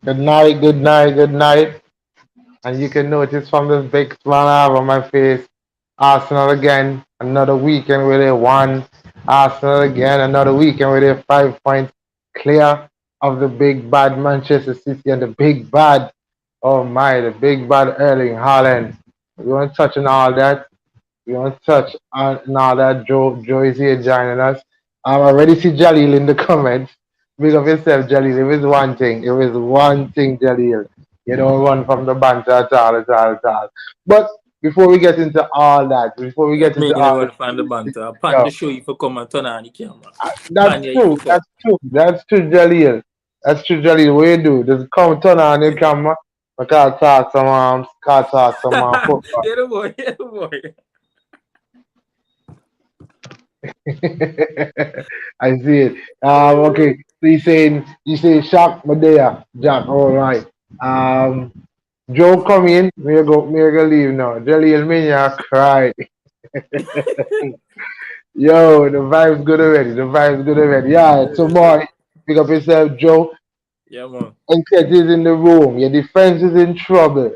Good night, good night, good night. And you can notice from this big smile I have on my face, Arsenal again, another weekend where they won. Arsenal again, another weekend where they're 5 points clear of the big bad Manchester City and the big bad, oh my, the big bad Erling Haaland. We won't touch on all that. We won't touch on all that. Joe is here joining us. I already see Jalil in the comments. Big of yourself, Jalil. It was one thing. It was one thing, Jalil. You don't run from the banter at all. But before we get into all that, before we get Me into gonna all go this, and find the banter. I pan yo, the show you for come and turn on the camera. that's Pan you true. for come. That's true, Jalil. That's true, Jalil. What you do? Just come turn on your camera. I can't talk some football. Yeah, the boy, yeah, the boy. I see it. Okay. So you saying Shaq Medea, Jack. All right. Um, Joe come in. Me go leave now. Jelly and Minya cry. Yo, the vibe's good already. The vibe's good already. Yeah. So boy, pick up yourself, Joe. Yeah, man. Enket is in the room. Your defense is in trouble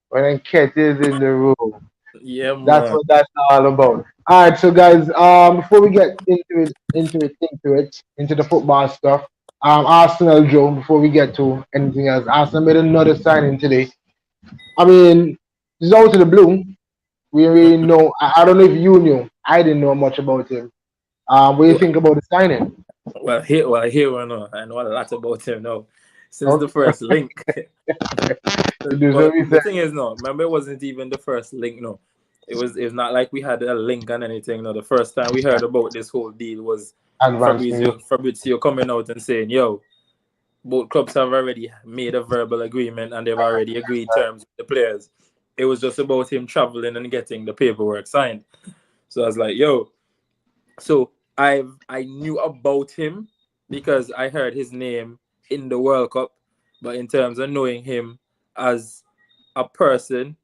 when Enket is in the room. Yeah, That's man. what that's all about. All right, so guys, before we get into the football stuff, Arsenal, Joe. Before we get to anything else, Arsenal made another signing today. I mean, it's out of the blue. We really know. I don't know if you knew. I didn't know much about him. What do you think about the signing? Here we know. I know a lot about him now. Since the Okay, first link. you do some But the research. thing is, no, remember it wasn't even the first link, no. It's not like we had a link and anything. No, the first time we heard about this whole deal was Advanced news. Fabrizio coming out and saying, yo, both clubs have already made a verbal agreement and they've already agreed terms with the players. It was just about him traveling and getting the paperwork signed. So I was like, yo, so I knew about him because I heard his name in the World Cup, but in terms of knowing him as a person,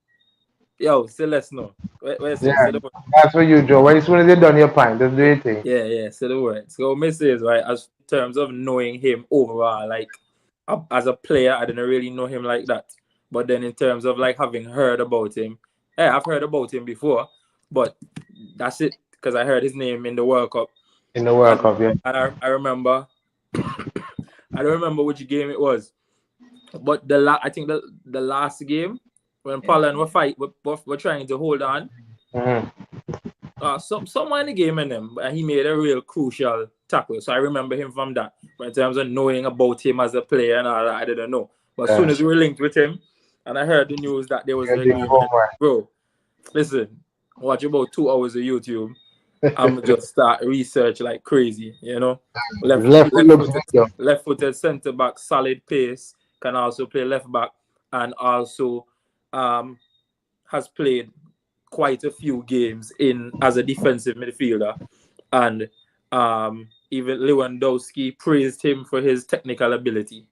yo, say let's know. Yeah, Say the word. that's for you, Joe. When as soon as you done your point, just do your thing. Yeah, say the word. So me say is right as in terms of knowing him overall, like as a player, I didn't really know him like that. But then in terms of like having heard about him, yeah, I've heard about him before, but that's it because I heard his name in the World Cup. In the World And Cup, yeah. I remember I don't remember which game it was, but I think the last game when Paul and were trying to hold on. Hmm. Someone in the game in them, and he made a real crucial tackle. So I remember him from that. But in terms of knowing about him as a player and all that, I didn't know. But as soon Yeah. as we were linked with him, and I heard the news that there was You an do your agreement, homework. bro. Listen, watch about 2 hours of YouTube. I'm just start research like crazy, you know. His Left left foot left looks footed good, yo. left footed centre back, solid pace, can also play left back, and also um has played quite a few games in as a defensive midfielder. And even Lewandowski praised him for his technical ability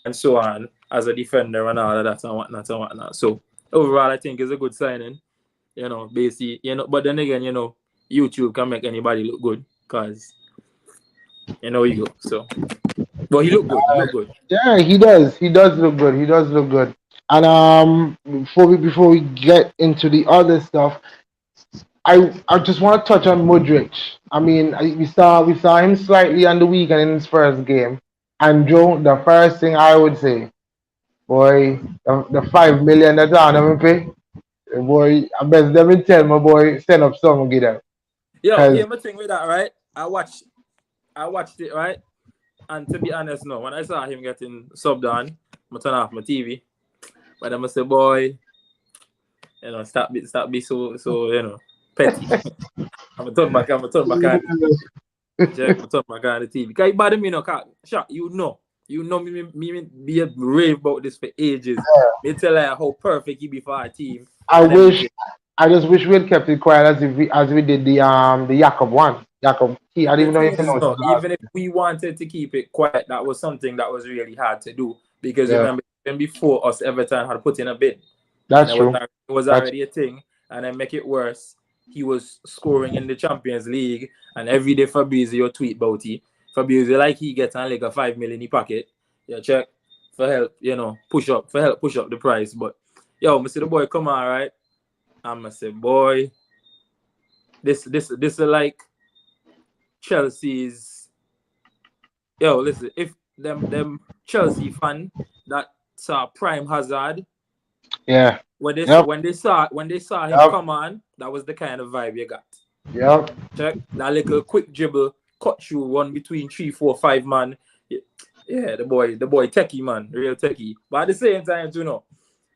and so on as a defender and all of that and whatnot. So overall I think it's a good signing, you know, basically, you know, but then again, you know, YouTube can make anybody look good because you know you go. So but he looked good. He looked good. Yeah, he does. He does look good. He does look good. And before we get into the other stuff, I just want to touch on Modric. I mean, we saw him slightly on the weekend in his first game. And Joe, the first thing I would say, boy, the 5 million that's on him pay, boy, I best them tell my boy send up some get them. Yo, Cause here's my thing with that, right? I watched it, right? And to be honest, no, when I saw him getting subbed on, I turn off my TV. But I must say, boy, you know, stop be so you know, petty. I'm gonna turn back on the TV. Check, I'm turn back on the TV. Because it bother me, no, cause, Shaq, you know me be a rave about this for ages. Me tell her how perfect he be for our team I and wish everything. I just wish we had kept it quiet as we did the Jakob one. Jakob I didn't The even know thing you is, pronounce no, his last even if we wanted to keep it quiet, that was something that was really hard to do. Because name. Yeah, remember, even before us, Everton had put in a bid. And that's true. it was That's already a thing. And then make it worse, he was scoring in the Champions League. And every day Fabrizio tweet about it. Fabrizio like he gets on like a 5 million in pocket. You check. for help, push up the price. But yo, I see the boy come on, right? I'ma say, boy, this is like Chelsea's. Yo, listen, if them Chelsea fan that saw Prime Hazard Yeah. when they Yep. when they saw him Yep. come on, that was the kind of vibe you got. Yep. Check that little quick dribble, cut through, run between 3, 4, 5 man. Yeah, the boy techie man, real techie. But at the same time,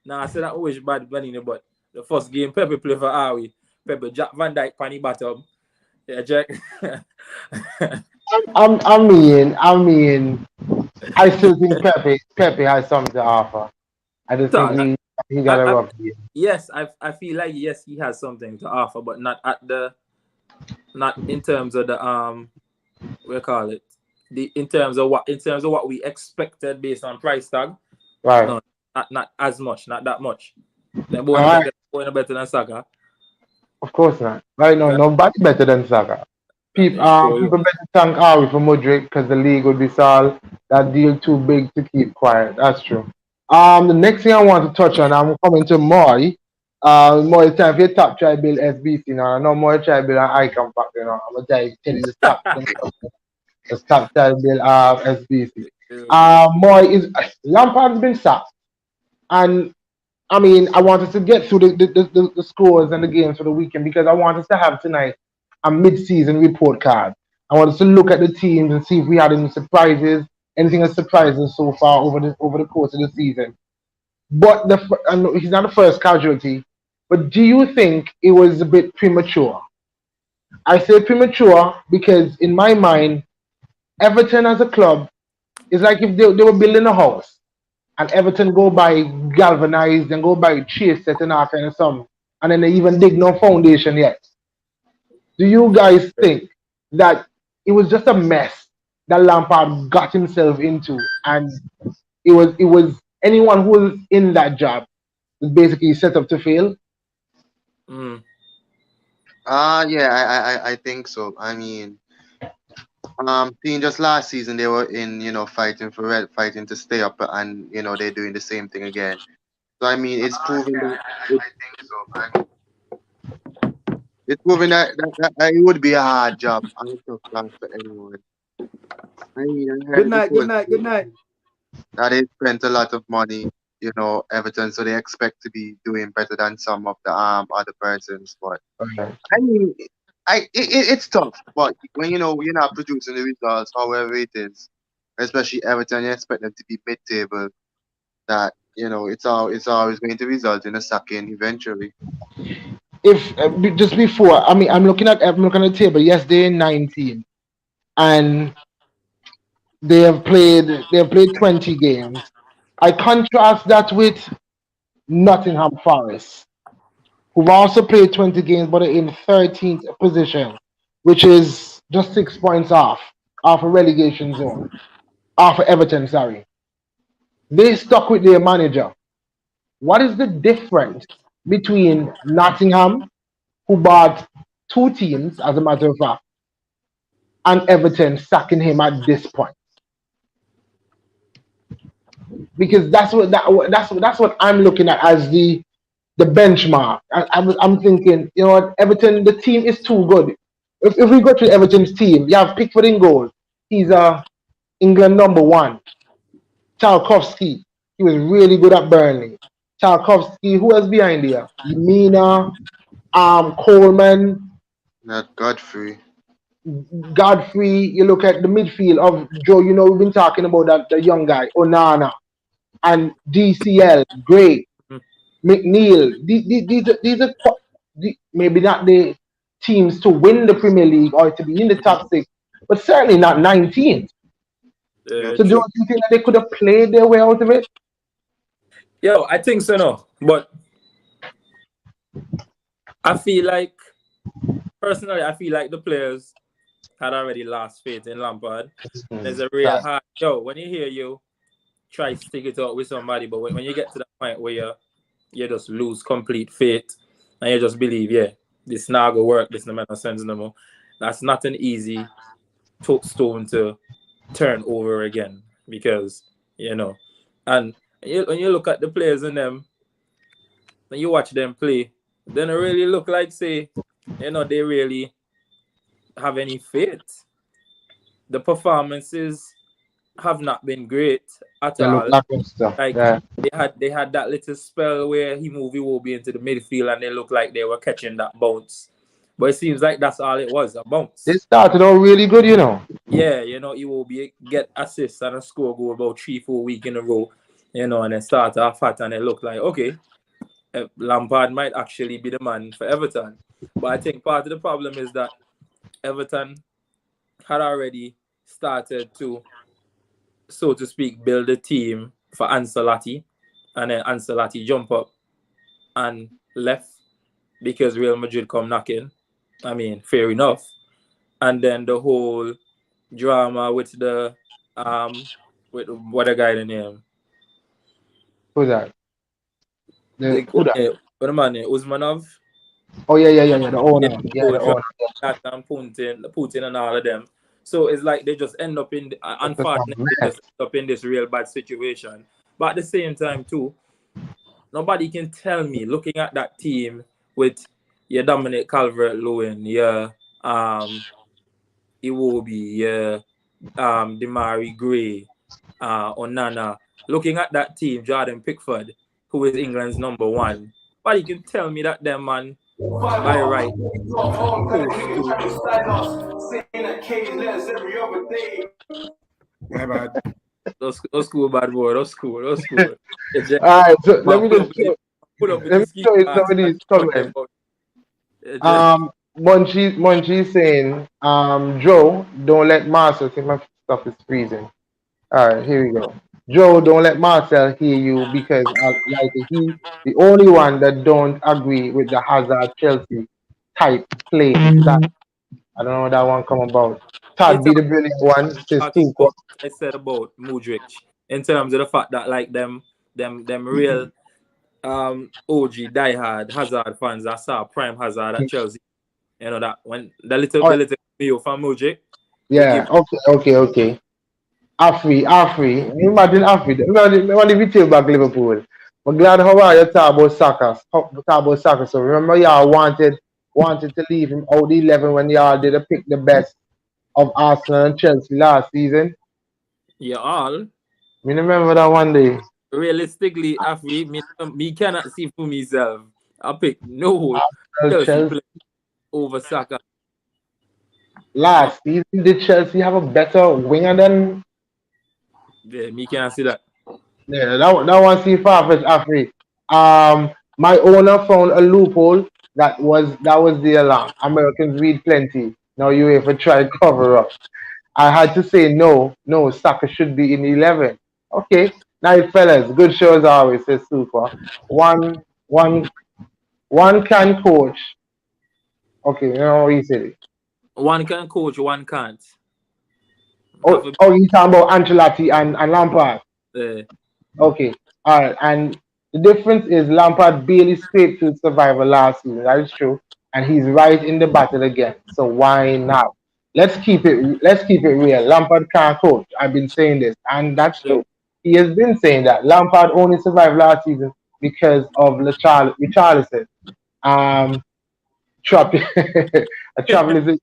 now I said that always bad money, but the first game Pepe play for Awi, Pepe Jack Van Dyke panny bottom. Yeah, Jack. I mean, I still think Pepe has something to offer. I just think Dog, he got I, a I, rough game. yes, I feel like yes, he has something to offer, but not in terms of the we call it in terms of what we expected based on price tag. Right. No, not as much, not that much. Then All boy no right. better than Saka. Of course not. Right now, nobody better than Saka. Let People, me show you. people better thank Ari for Mudrik because the league would be solved. That deal too big to keep quiet. That's true. The next thing I want to touch on, I'm coming to Moy. More time for your top try build SBC now. I know more try build an icon pack, I'm gonna tell you the top try build SBC. Moy is Lampard's been sacked, and I mean, I wanted to get through the scores and the games for the weekend because I want us to have tonight a mid-season report card. I want us to look at the teams and see if we had any surprises, anything that surprised us so far over the course of the season. But he's not the first casualty. But do you think it was a bit premature? I say premature because in my mind, Everton as a club is like if they were building a house and Everton go by galvanized and go by chase set and all kind of some, and then they even dig no foundation yet. Do you guys think that it was just a mess that Lampard got himself into, and it was anyone who was in that job was basically set up to fail? Mm. Yeah, I think so. I mean, seeing just last season they were in, fighting for fighting to stay up, and they're doing the same thing again. So I mean, it's proven that it would be a hard job and a tough task for anyone. I mean, I Good heard night, good reports night, good night. that they spent a lot of money, Everton, so they expect to be doing better than some of the other persons. But Okay. I mean, it's tough. But when you're not producing the results, however it is, especially Everton, you expect them to be mid-table. That it's always going to result in a sacking eventually. If just before, I mean, I'm looking at the table. Yes, they're in 19, and they have played 20 games. I contrast that with Nottingham Forest, who've also played 20 games but are in 13th position, which is just 6 points off a relegation zone, off of Everton, sorry. They stuck with their manager. What is the difference between Nottingham, who bought two teams, as a matter of fact, and Everton sacking him at this point? Because that's what I'm looking at as the benchmark. I'm thinking, what, Everton, the team is too good. If we go to Everton's team, you have Pickford in goal. He's England number one. Tarkovsky, he was really good at Burnley. Tarkovsky, who else behind here? Mina, Coleman, Not Godfrey. Godfrey. You look at the midfield of Joe. We've been talking about that the young guy, Onana, and DCL, Gray, Mm. McNeil. These are maybe not the teams to win the Premier League or to be in the top six, but certainly not 19th. Yeah, So True. don't you think that they could have played their way out of it? Yo, I think so, no. But I feel like personally, I feel like the players had already lost faith in Lampard. There's a real Right. hard yo, when you hear you try to stick it out with somebody, but when you get to that point where you just lose complete faith and you just believe, yeah, this not gonna work, this no make no sense no more. That's not an easy stone to turn over again because And when you look at the players in them, when you watch them play, they don't really look like say, they really have any faith. The performances have not been great at They look all. lackluster. Like Yeah. they had that little spell where he moved Iwobi into the midfield and they looked like they were catching that bounce. But it seems like that's all it was, a They bounce. started out really good, you know. Yeah, Iwobi get assists and a score goal about 3-4 weeks in a row, and then start off hot and it looked like, okay, Lampard might actually be the man for Everton. But I think part of the problem is that Everton had already started to, so to speak, build a team for Ancelotti, and then Ancelotti jump up and left because Real Madrid come knocking. I mean, fair enough. And then the whole drama with the with what a guy the name. Who's that? Who that? What the man name? Usmanov. Oh yeah. The Yeah, owner. the Yeah, whole the drama owner. Yeah. that and Putin and all of them. So it's like they just end up in, That's just a unfortunately, they mess. just end up in this real bad situation. But at the same time, too, nobody can tell me, looking at that team with your Dominic Calvert-Lewin, your Iwobi, your Demari Gray, Onana, looking at that team, Jordan Pickford, who is England's #1, nobody can tell me that them man by right supposed to. My bad. Those cool, bad boy. Those cool. All right, so let Man, me pull just up with show, the pull up with let the me ski show you some mask of and these talk them comments. about. Just Munchie saying, Joe, don't let Marcel. I think my stuff is freezing. All right, here we go. Joe, don't let Marcel hear you because like he the only one that don't agree with the Hazard Chelsea type play style. I don't know what that one come about. Todd it's be the brilliant one, says talking Tuchel. about what I said about Mudryk in terms of the fact that like them real OG diehard Hazard fans that saw prime Hazard at Chelsea. That when Oh, the little meal from Mudryk, we yeah, give. okay. Afri. Imagine Afri. Imagine if you take back Liverpool. I'm glad how are you talk about soccer. Talk about soccer. So remember y'all wanted to leave him out the 11 when y'all did a pick the best of Arsenal and Chelsea last season. Yeah, all Me remember that one day. realistically, Afri, me cannot see for myself. I pick no Chelsea Chelsea play over Saka. last season did Chelsea have a better winger than Yeah, me cannot see that. yeah, that one seemed far-fetched Afri. My owner found a loophole that was the alarm. Americans read plenty. Now you have to try to cover up. I had to say no, Saka should be in 11. Okay. Night fellas, good show as always, says Super. One one one can coach. Okay, you know what he said. One can coach, one can't. Have Oh, a you talking about Ancelotti and Lampard. uh, Okay, all right. And the difference is Lampard barely scraped through survival last season. That is true, and he's right in the battle again. So why not? Let's keep it real. Lampard can't coach. I've been saying this, and that's yeah. true. He has been saying that Lampard only survived last season because of Richarlison. Um, Trap, a trap music.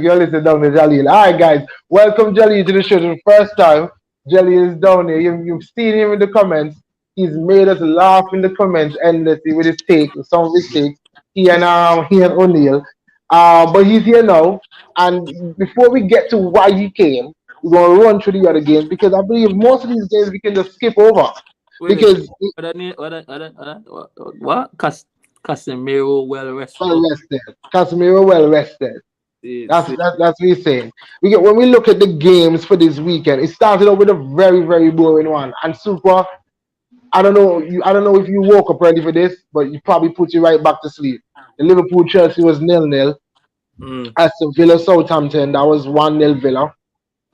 You're listening down to Jaleel. All right, guys, welcome Jaleel to the show. The first time Jaleel is down here. You've seen him in the comments. He's made us laugh in the comments endlessly with his take, some of his takes. He and O'Neill. But he's here now. And before we get to why he came, we're gonna run through the other games because I believe most of these games we can just skip over Wait, because what? Casemiro well well rested. rested. Casemiro well rested. It's, That's what he's saying. When we look at the games for this weekend, it started off with a very very boring one. And Super, I don't know if you woke up ready for this, but you probably put you right back to sleep. The Liverpool Chelsea was 0-0. mm, Aston Villa Southampton that was 1-0 Villa.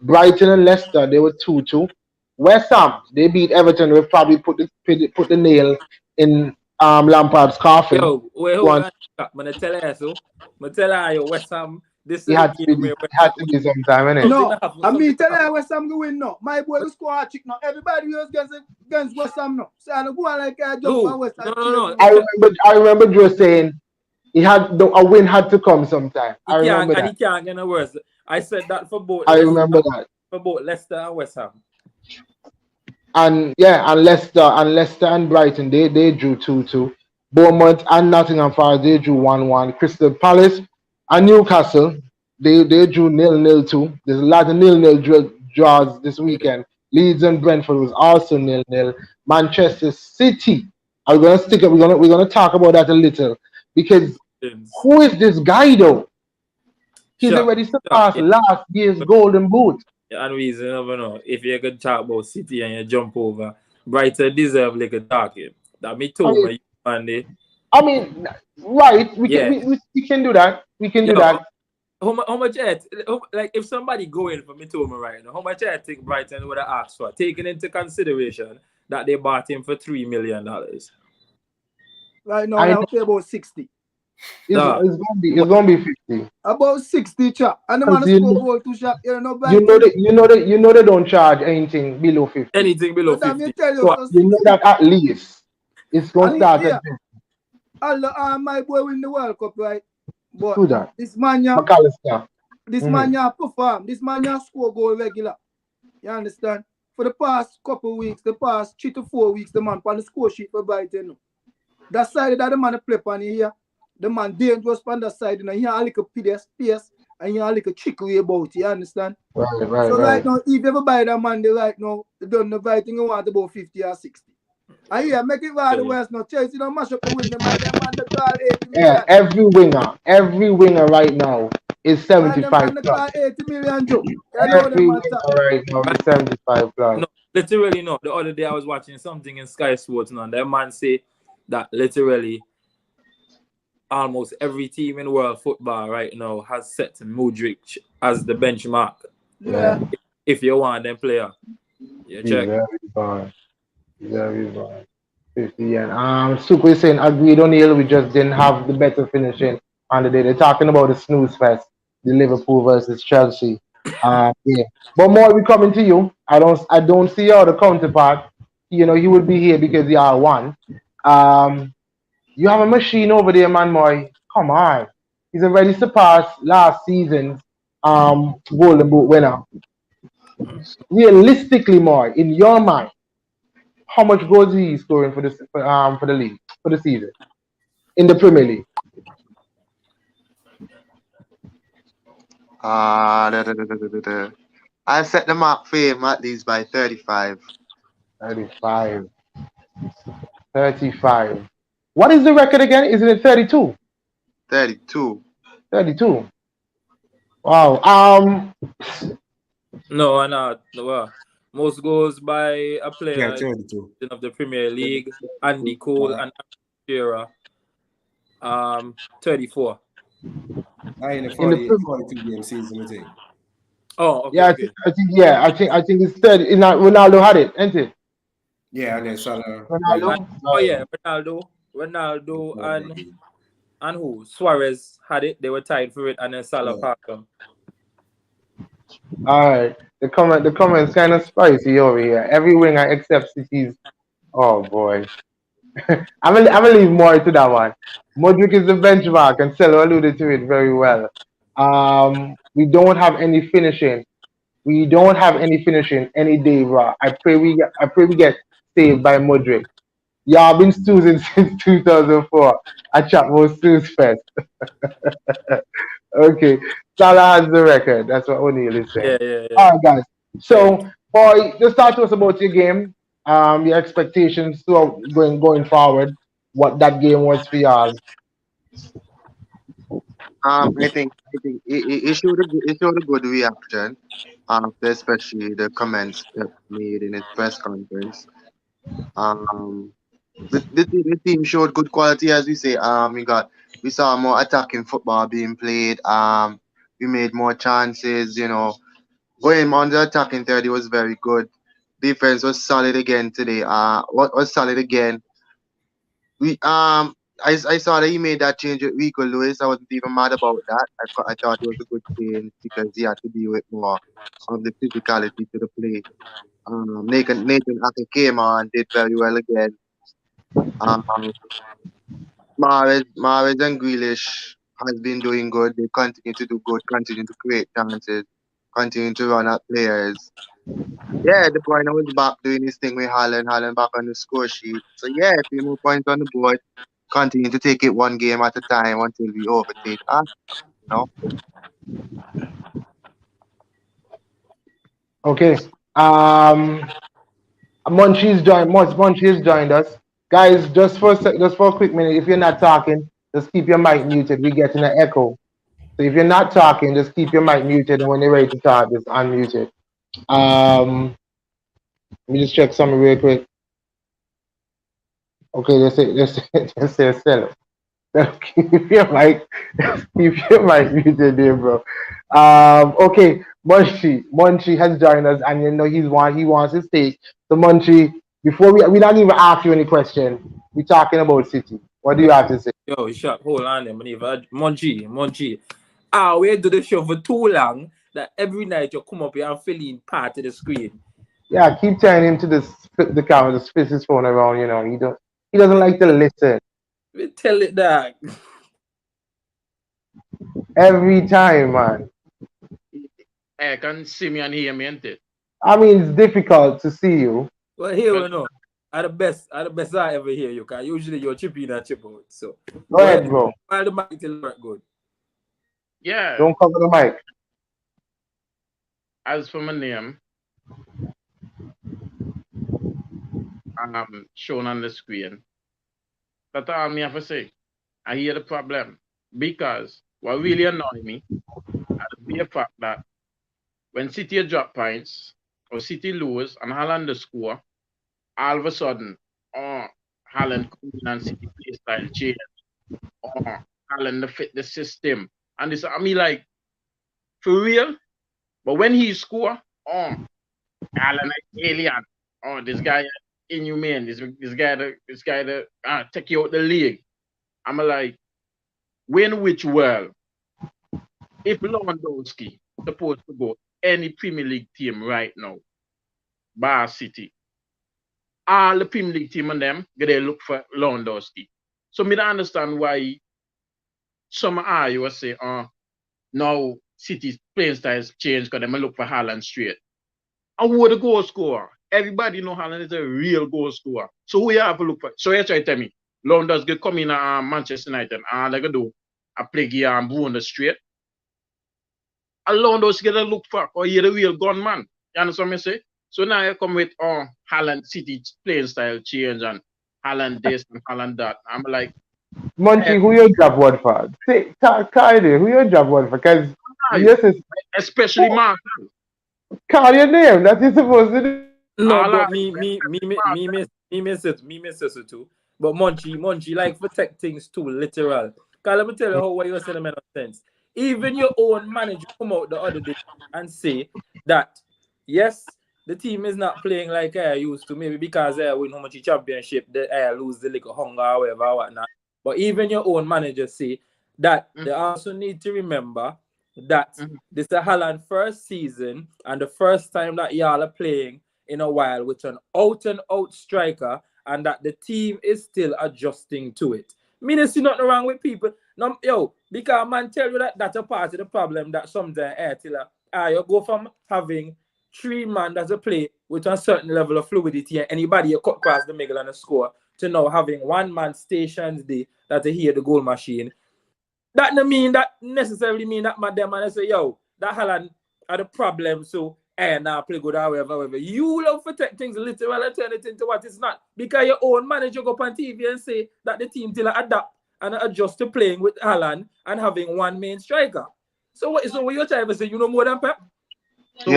Brighton and Leicester they were 2-2. West Ham they beat Everton. We probably put the nail in Lampard's coffin. yo, wait, hold One on. I'm gonna tell you so. I'm gonna tell you West Ham This He is the had to game be. where He had to be sometime, innit? something No, happen. I Something mean, tell happen. you West Ham go win now. My boy will score a trick now. Everybody else against West Ham now. So I don't go on like I jump Who? for West No, Ham. no, no. I remember Joe saying a win had to come sometime. I remember He that. can't get no worse. I said that for both I remember that. Leicester and West Ham. And yeah, and Leicester and Brighton, they drew 2-2. Bournemouth and Nottingham Forest, they drew 1-1. Crystal Palace and Newcastle, they drew 0-0 too. There's a lot of 0-0 draws this weekend. Leeds and Brentford was also 0-0. Manchester City, are we gonna stick it? We're gonna talk about that a little because who is this guy though? He's Sure. already surpassed Yeah. last year's golden boot. And reason, you never know. If you could talk about City and you jump over, Brighton deserve like a talking. That me too, man. Monday. I mean, right? Yeah. We can do that. We can do that. How much like if somebody going for Mitoma right now, how much I think Brighton would have asked for, taking into consideration that they bought him for $3 million? Right now, I pay about 60. It's gonna be 50. About 60 chap. And the man score goal to shot. You know they don't charge anything below 50. Anything below 50. So you know that at least it's gonna start at 50. My boy win the World Cup, right? But Who that? this man McAllister. Man perform. This man score goal regular. You understand? For the past couple weeks, the past 3 to 4 weeks, the man on the score sheet for Brighton. That side that the man play on here, the man dangerous on that side. You know, he has a little PS and he has a little trickery about it. You understand? Right now, if you ever buy that man, right now, they done the right thing, you want about 50 or 60. And yeah, make it right the West now. Chelsea don't mash up the win. The man they call 80 million. Yeah, every winger right now is 75 plus. 80 million Joe. Every winger right now is 75 plus. No, literally no. The other day I was watching something in Sky Sports and that man say that literally almost every team in world football right now has set Modric as the benchmark. Yeah. If you want them player, you check. Very bad. 50 and Super is saying agreed O'Neil, we just didn't have the better finishing on the day. They're talking about the snooze fest, the Liverpool versus Chelsea. Yeah. But more we coming to you. I don't see how the counterpart. You know, he would be here because you are one. You have a machine over there, man, boy. Come on. He's already surpassed last season's Golden Boot winner. Realistically, more in your mind, how much goals is he scoring for the league, for the season in the Premier League? I set the mark for him at least by 35. 35. What is the record again? Isn't it 32? 32. 32. Wow. No, not. Well, most goals by a player of the Premier League, Andy Cole and Shearer. 34. In the 42 game season, I think. Oh, okay. Yeah, Okay. I think it's 30. Ronaldo had it, ain't it? Yeah, and then Salah. Ronaldo. Oh yeah, Ronaldo and who? Suarez had it. They were tied for it, and then Salah passed them. All right. The comment's kind of spicy over here. Every winger except City's. Oh boy. I'm gonna leave more to that one. Modric is the benchmark, and Celo alluded to it very well. We don't have any finishing. We don't have any finishing any day, bro. I pray we get saved by Modric. Y'all been stoozing since 2004. I chat about Stooze Fest. Okay. Salah has the record. That's what O'Neil is saying. Yeah. All right, guys. So, boy, just talk to us about your game. Your expectations going forward. What that game was for y'all. I think it showed a good reaction after especially the comments that made in his press conference. The team showed good quality, as we say. We saw more attacking football being played. We made more chances. You know, going on the attacking third, it was very good. Defense was solid again today. What was solid again? We I saw that he made that change with Rico Lewis. I wasn't even mad about that. I thought it was a good change because he had to deal with more of the physicality to the play. Nathan Ake came on, did very well again. Um, Mahrez and Grealish has been doing good. They continue to do good, continue to create chances, continue to run at players. Yeah, De Bruyne was back doing his thing with Haaland back on the score sheet. So yeah, 3 more points on the board. Continue to take it one game at a time until we overtake us. No, Okay. Munchie's joined us. Guys, just for a quick minute, if you're not talking, just keep your mic muted. We're getting an echo. So if you're not talking, just keep your mic muted, and when you're ready to talk, just unmute it. Let me just check something real quick. Okay, let's say sell it. Keep your mic, keep your mic muted there, bro. Okay, Munchie has joined us, and you know he wants his take. So Munchie, before we not even ask you any question, we're talking about City. What do you have to say? Yo, shut, hold on there, maneuver. Monchi. We do the show for too long that every night you come up here and fill in part of the screen. Yeah, keep telling him to just flip the camera, just spit his phone around. You know, he doesn't like to listen We tell it that. every time, man. I can see me and hear me, ain't it? I mean, it's difficult to see you. Well, here we know. Are the best I ever hear you, cause usually you're chip in and chip out. So Go ahead, bro. while the mic till work good. Yeah. Don't cover the mic. As for my name, shown on the screen, that's all me have to say. I hear the problem because what really annoy me is the fact that when City drop points or City lose and Haaland score, all of a sudden, oh, Haaland come in and City play style change. Oh, Haaland fit the system. And this, I mean, like, for real? But when he score, oh, Haaland is alien. Oh, this guy inhumane. This guy that take you out the league. I'm like, when which world? If Lewandowski supposed to go any Premier League team right now, Bar City, all the Premier League team and them, they look for Lewandowski. So me don't understand why some of you will say, now City's playing styles change because they look for Haaland straight. And who the goal scorer? Everybody know Haaland is a real goal scorer. So who you have to look for? So you try to tell me, Lewandowski come in Manchester United and they go do a play here and Bruno straight. And Lewandowski get a look for, or you're the real gunman. You understand what I say? So now you come with Haaland City playing style change and Haaland this and Haaland that. I'm like, Munchie, who your job one for? Say, Kylie, who your job one for? Because yes, especially Mark. call your name. That's what you're supposed to do. No, but me miss it too. But Munchie like to take things too literal. Cause let me tell you how what you're saying makes no sense. Even your own manager come out the other day and say that yes, the team is not playing like I used to, maybe because I win how much championship, I lose the little hunger or whatever or whatnot. But even your own manager say that they also need to remember that this is Haaland first season and the first time that y'all are playing in a while with an out-and-out striker and that the team is still adjusting to it. Me not see nothing wrong with people. No, yo, because man tell you that that's a part of the problem that sometimes you go from having 3 men that a play with a certain level of fluidity and anybody you cut across the middle and a score to now having 1 man stations there that to hear the goal machine. That no mean that necessarily mean that them and I say, yo, that Haaland had a problem, so now play good however. You love to take things literal and turn it into what it's not. Because your own manager go up on TV and say that the team till adapt and adjust to playing with Haaland and having 1 main striker. So what you're trying to say, you know more than Pep? So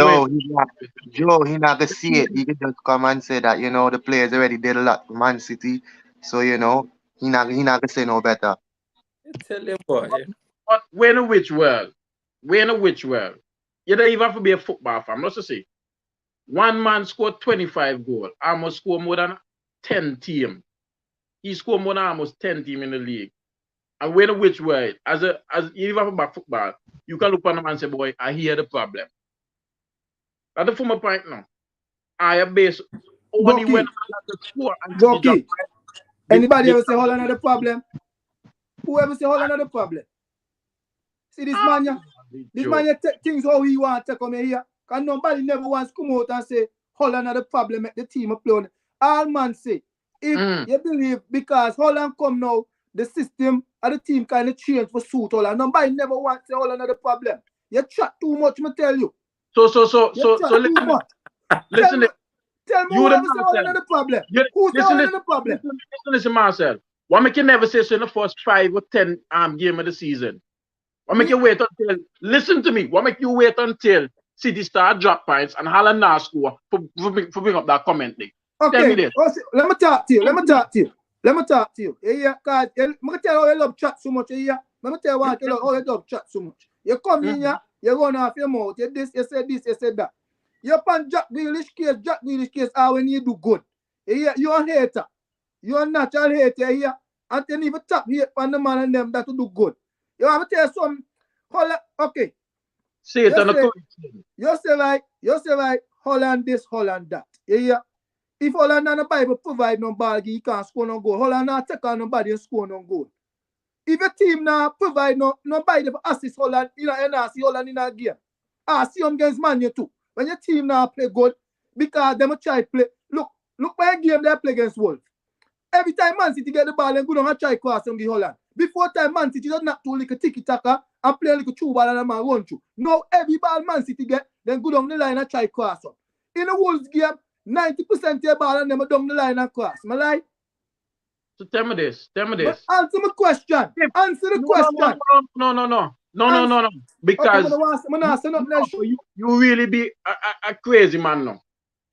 Joe, he not gonna see it. He can just come and say that, the players already did a lot for Man City. So, he not gonna say no better. Tell you boy. But when in which world? You don't even have to be a football fan. Let's just say 1 man scored 25 goals. I must score more than 10 teams. he scored more than almost 10 teams in the league. And when which way, as even about football, you can look on them and say, boy, I hear the problem. That's the former point now. I am based only when I the score and Bucky. Anybody ever say hold on the problem? Whoever say hold on the problem? See this man here? This man here take things how he want to come here. Because nobody never wants to come out and say hold on the problem, make the team play on. All man say, if you believe because Holland come now, the system of the team kind of change for suit Holland. Nobody never wants to say hold on the problem. You chat too much, me tell you. So listen. Tell me who ever say hold on the problem. Who's the hold on the problem? Listen, Marcel. Why make you never say so in the first 5 or 10 game of the season? Why make you wait until? Listen to me. Why make you wait until City start drop points and Holland now score for bring up that comment thing? Okay. Tell me this. Let me talk to you. Yeah, cause let me tell you how you love chat so much. Yeah, let me tell you how you love chat so much. You come in here, you run off your mouth. You said this, you said that. You pan Jack Grealish case, when you do good. Yeah, you're a hater. You're a natural hater here. And then even tap hate on the man and them that will do good. You want to tell you something? Okay. Say it on the You say like Holland this, Holland that. Yeah. If Holland and the Bible provide no ball, he can't score no goal. Holland not take on nobody and score no goal. If a team now provide nobody for assist Holland, you not see Holland in a game. See them against Man U too. When your team now play good, because them try play. Look by a game they play against Wolves. Every time Man City get the ball and go down and try cross on the Holland. Before time Man City does not do like a tiki-taka and play like a true ball and a man run through. Now every ball Man City get, then go down the line and try cross up. In the Wolves game, 90% of the ball and them down the line and cross. Am I right? So tell me this. But answer my question. Answer the question. No. Because you really be a crazy man now.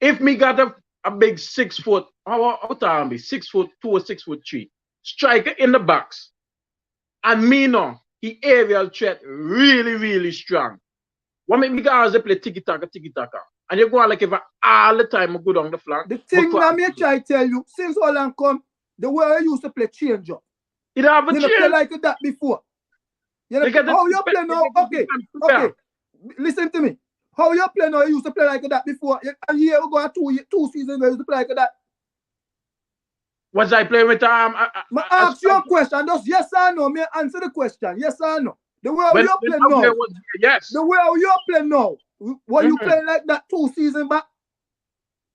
If me got a big 6 foot, how tall be 6 foot 2 or 6 foot 3 striker in the box, and me no, he aerial threat really strong. What make me guys play tiki taka, and you go on like if all the time I go down the flank. The thing that me try tell you, since Holland come, the way I used to play change up. It have a change. You play like that before. You know, how you play now? Okay. Listen to me. How you play now? You used to play like that before. A year ago, 2 seasons ago, you used to play like that. Was I playing with I ask you a question. Just yes or no. Me answer the question. Yes or no. The way you play now. Yes. The way you play now. Were you playing like that 2 seasons back?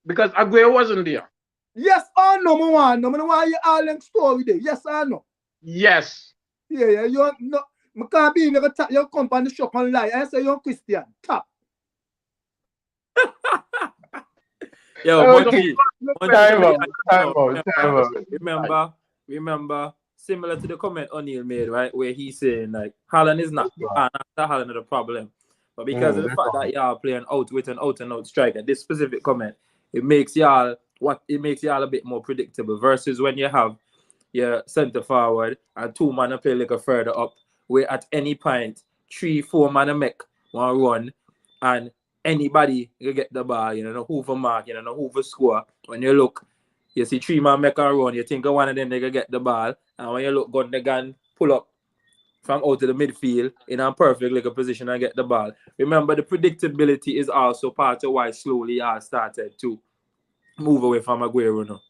Because Aguero wasn't there. Yes or no, me want you all in story there. Yes or no? Yes. Yeah. You no. I can't be in your company shop and lie. I say you're Christian. Tap. Yo, Time out. Remember, similar to the comment O'Neal made, right? Where he's saying like Haaland is not Haaland the problem. But because of the fact that y'all playing out with an out and out striker, this specific comment, it makes y'all a bit more predictable versus when you have your centre forward and 2 man play like a further up, where at any point 3-4 man make one run and anybody can get the ball, you know who for mark, you know who for score. When you look, you see 3 man make a run, you think one of them they can get the ball, and when you look gun they can pull up from out of the midfield in a perfect like a position and get the ball. Remember, the predictability is also part of why slowly I started to move away from Aguero now.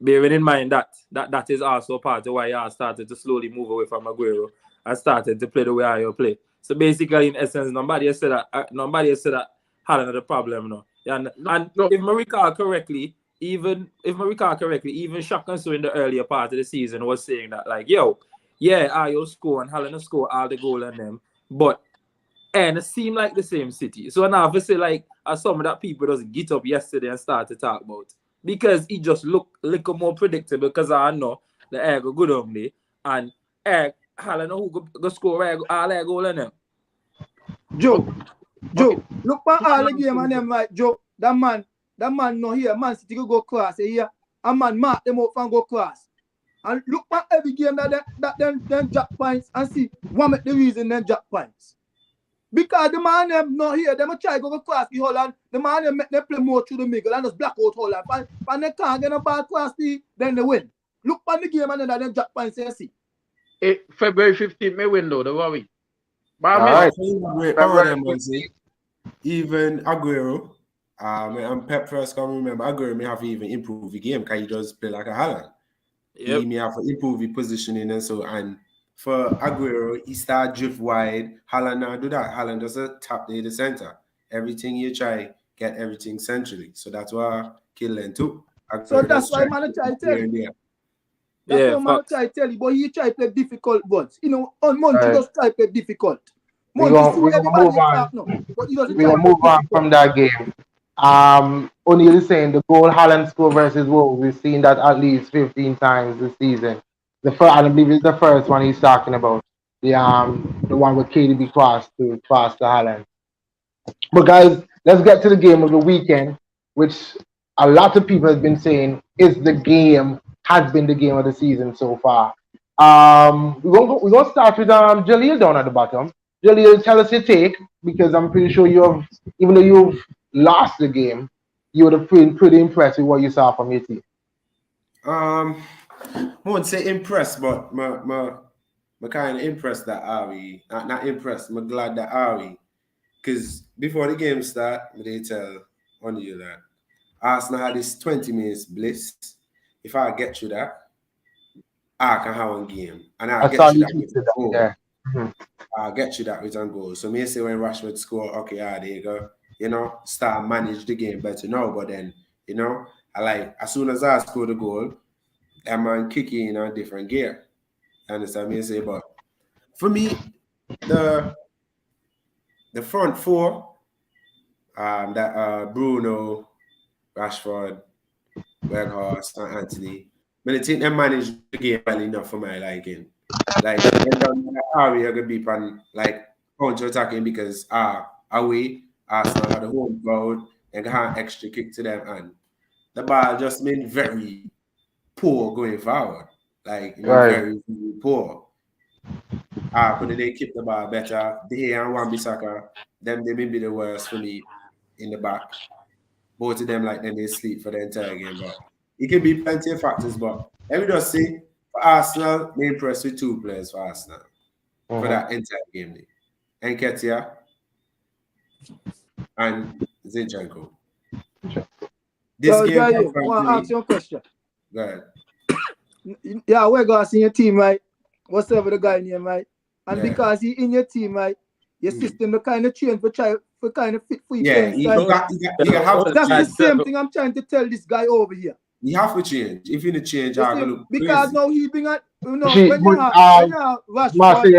Bearing in mind that is also part of why I started to slowly move away from Aguero and started to play the way I play. So basically, in essence, nobody has said that Haaland had a problem now. And if I recall correctly, even Shaq and so in the earlier part of the season was saying that like, you'll score and Haaland will score all the goal and them, but and it seemed like the same City. So now I say like as some of that people just get up yesterday and start to talk about. Because he just look a little more predictable because I know the air go good on me and Haaland who go score all air goal in them. Joe, look at all the game and them like Joe, that man no here, Man City go cross here. A man mark them up and go cross. And look at every game that them drop points and see what make the reason them drop points. Because the man them not here, them try go across the whole and the man them make them play more through the middle and just black out whole and they can't get a ball across then they win. Look on the game and then they drop points and see. February 15th, may win though, the worry. But All I right. Even Aguero, and Pep first can remember Aguero may have to even improve the game because he just play like a Haaland. Yep. He may have to improve the positioning and so and for Aguero, he start drift wide. Haaland now do that. Haaland does a top the center. Everything you try, get everything centrally. So that's why Killen too. So that's why man try to tell you. That's why man try to tell you, but he try to play difficult ones. You know, on Monty just try to play difficult. We're gonna move on. We're gonna move on from that game. O'Neal is saying the goal Haaland scored versus Wolves, we've seen that at least 15 times this season. I believe it's the first one he's talking about. The one with KDB crossed to Haaland. But guys, let's get to the game of the weekend, which a lot of people have been saying has been the game of the season so far. We're gonna start with Jaleel down at the bottom. Jaleel, tell us your take, because I'm pretty sure even though you've lost the game, you would have been pretty impressed with what you saw from your team. I won't say impressed, but I'm kind of impressed that Ari. Not impressed. I'm glad that Ari, because before the game start, they tell on you that Arsenal had this 20 minutes bliss. If I get through that, I can have one game, and I get you that with a goal. Yeah. I'll get you that with a goal. So me say when Rashford score, okay, there you go. You know, start manage the game better now. But then, you know, as soon as I score the goal, that man kick in a different gear. You understand me? Say, but for me, the front four, Bruno, Rashford, Weghorst, and Anthony, I think they managed the game well enough for my liking. Like Ari are gonna be on counter attacking because away Arsenal had a home crowd and got an extra kick to them, and the ball just been very poor going forward. Very, very poor. Could they keep the ball better? They and Wan-Bissaka, they may be the worst for me in the back. Both of them then they sleep for the entire game. But it can be plenty of factors. But let me just say, for Arsenal, I'm impressed with two players for Arsenal for that entire game. Nketiah and Zinchenko. This game. I want to ask you a question. Go ahead. Yeah, we're going to see your team, right? Whatever the guy name, right? And because he in your team, right? Your system, the kind of change for kind of fit for you. Yeah, you have to That's the same thing I'm trying to tell this guy over here. You have to change. If you need to change, I'm going to look because crazy. now he bring a, when you have Rashford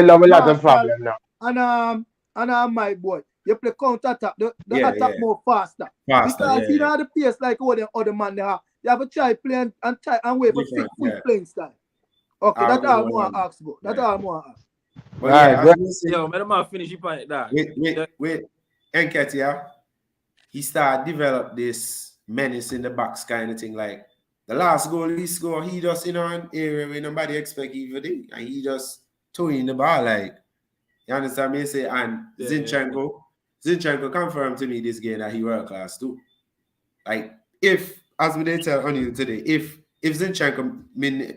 and my boy, you play counter attack, the attack more faster. Because he don't have the pace like all the other man they have. You have to try play and try and wait for fit playing style. Okay, that's all I want to ask about. That's all I want to ask. Yo, man, finish your point that. Wait. Nketiah, he started develop this menace in the box kind of thing. Like the last goal he scored, he just in an area where nobody expect even did, and he just throwing the ball like. You understand me? Say and Zinchenko confirmed to me this game that he world class too. Like if, as we tell on you today, if Zinchenko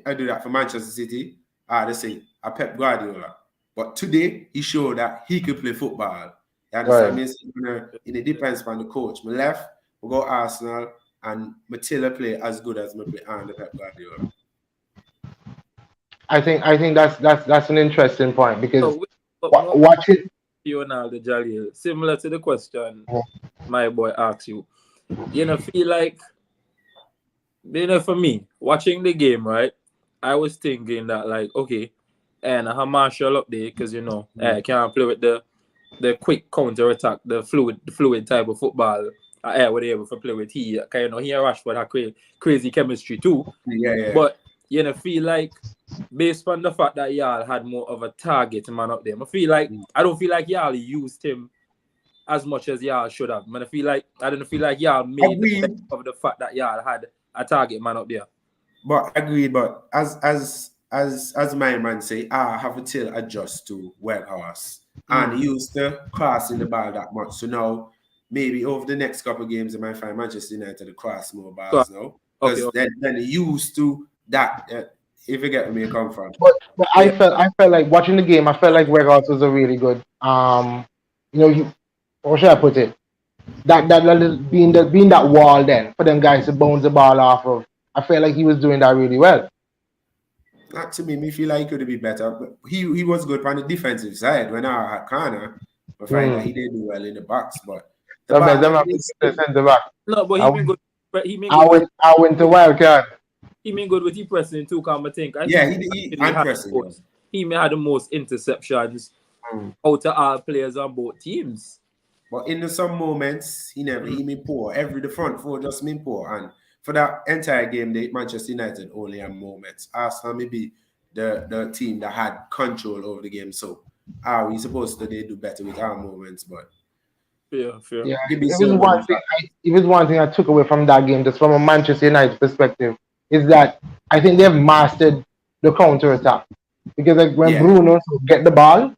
I do that for Manchester City, they say a Pep Guardiola. But today he showed that he could play football. You understand me? It depends on the coach. My left, we go Arsenal, and Matilla play as good as me play under Pep Guardiola. I think that's an interesting point because watching you now the Jaleel, similar to the question my boy asked you. You know, feel like for me, watching the game, right? I was thinking that okay, and I have Marshall up there because I can't play with the quick counter attack, the fluid type of football. I was able to play with he and Rashford had crazy chemistry too. Yeah. But feel like based on the fact that y'all had more of a target man up there, I don't feel like y'all used him as much as y'all should have. I don't feel like y'all made the best of the fact that y'all had a target man up there. But agreed. But as my man say, I have to adjust to Weghorst and he used to crossing the ball that much. So now, maybe over the next couple of games, I might find Manchester United to cross more balls now. Because Okay. then he used to that, if you get where I come from. But I felt like watching the game. I felt like Weghorst was a really good. How should I put it? That being that wall then for them guys to bounce the ball off of. I felt like he was doing that really well. Not to me feel like he could be better. But he was good on the defensive side when I had corner. I find that he did do well in the box, but the Center back. No, but he been good. I went to Wildcat. He been good with the pressing too, come I think. He pressing. He may have the most interceptions out of all players on both teams. But in some moments, he been poor. The front four just been poor. And for that entire game, Manchester United only had moments. Arsenal may be the team that had control over the game. So are we supposed to do better with our moments? But fair. Yeah, it was one thing I took away from that game, just from a Manchester United perspective, is that I think they've mastered the counter attack. Because like when Bruno get the ball,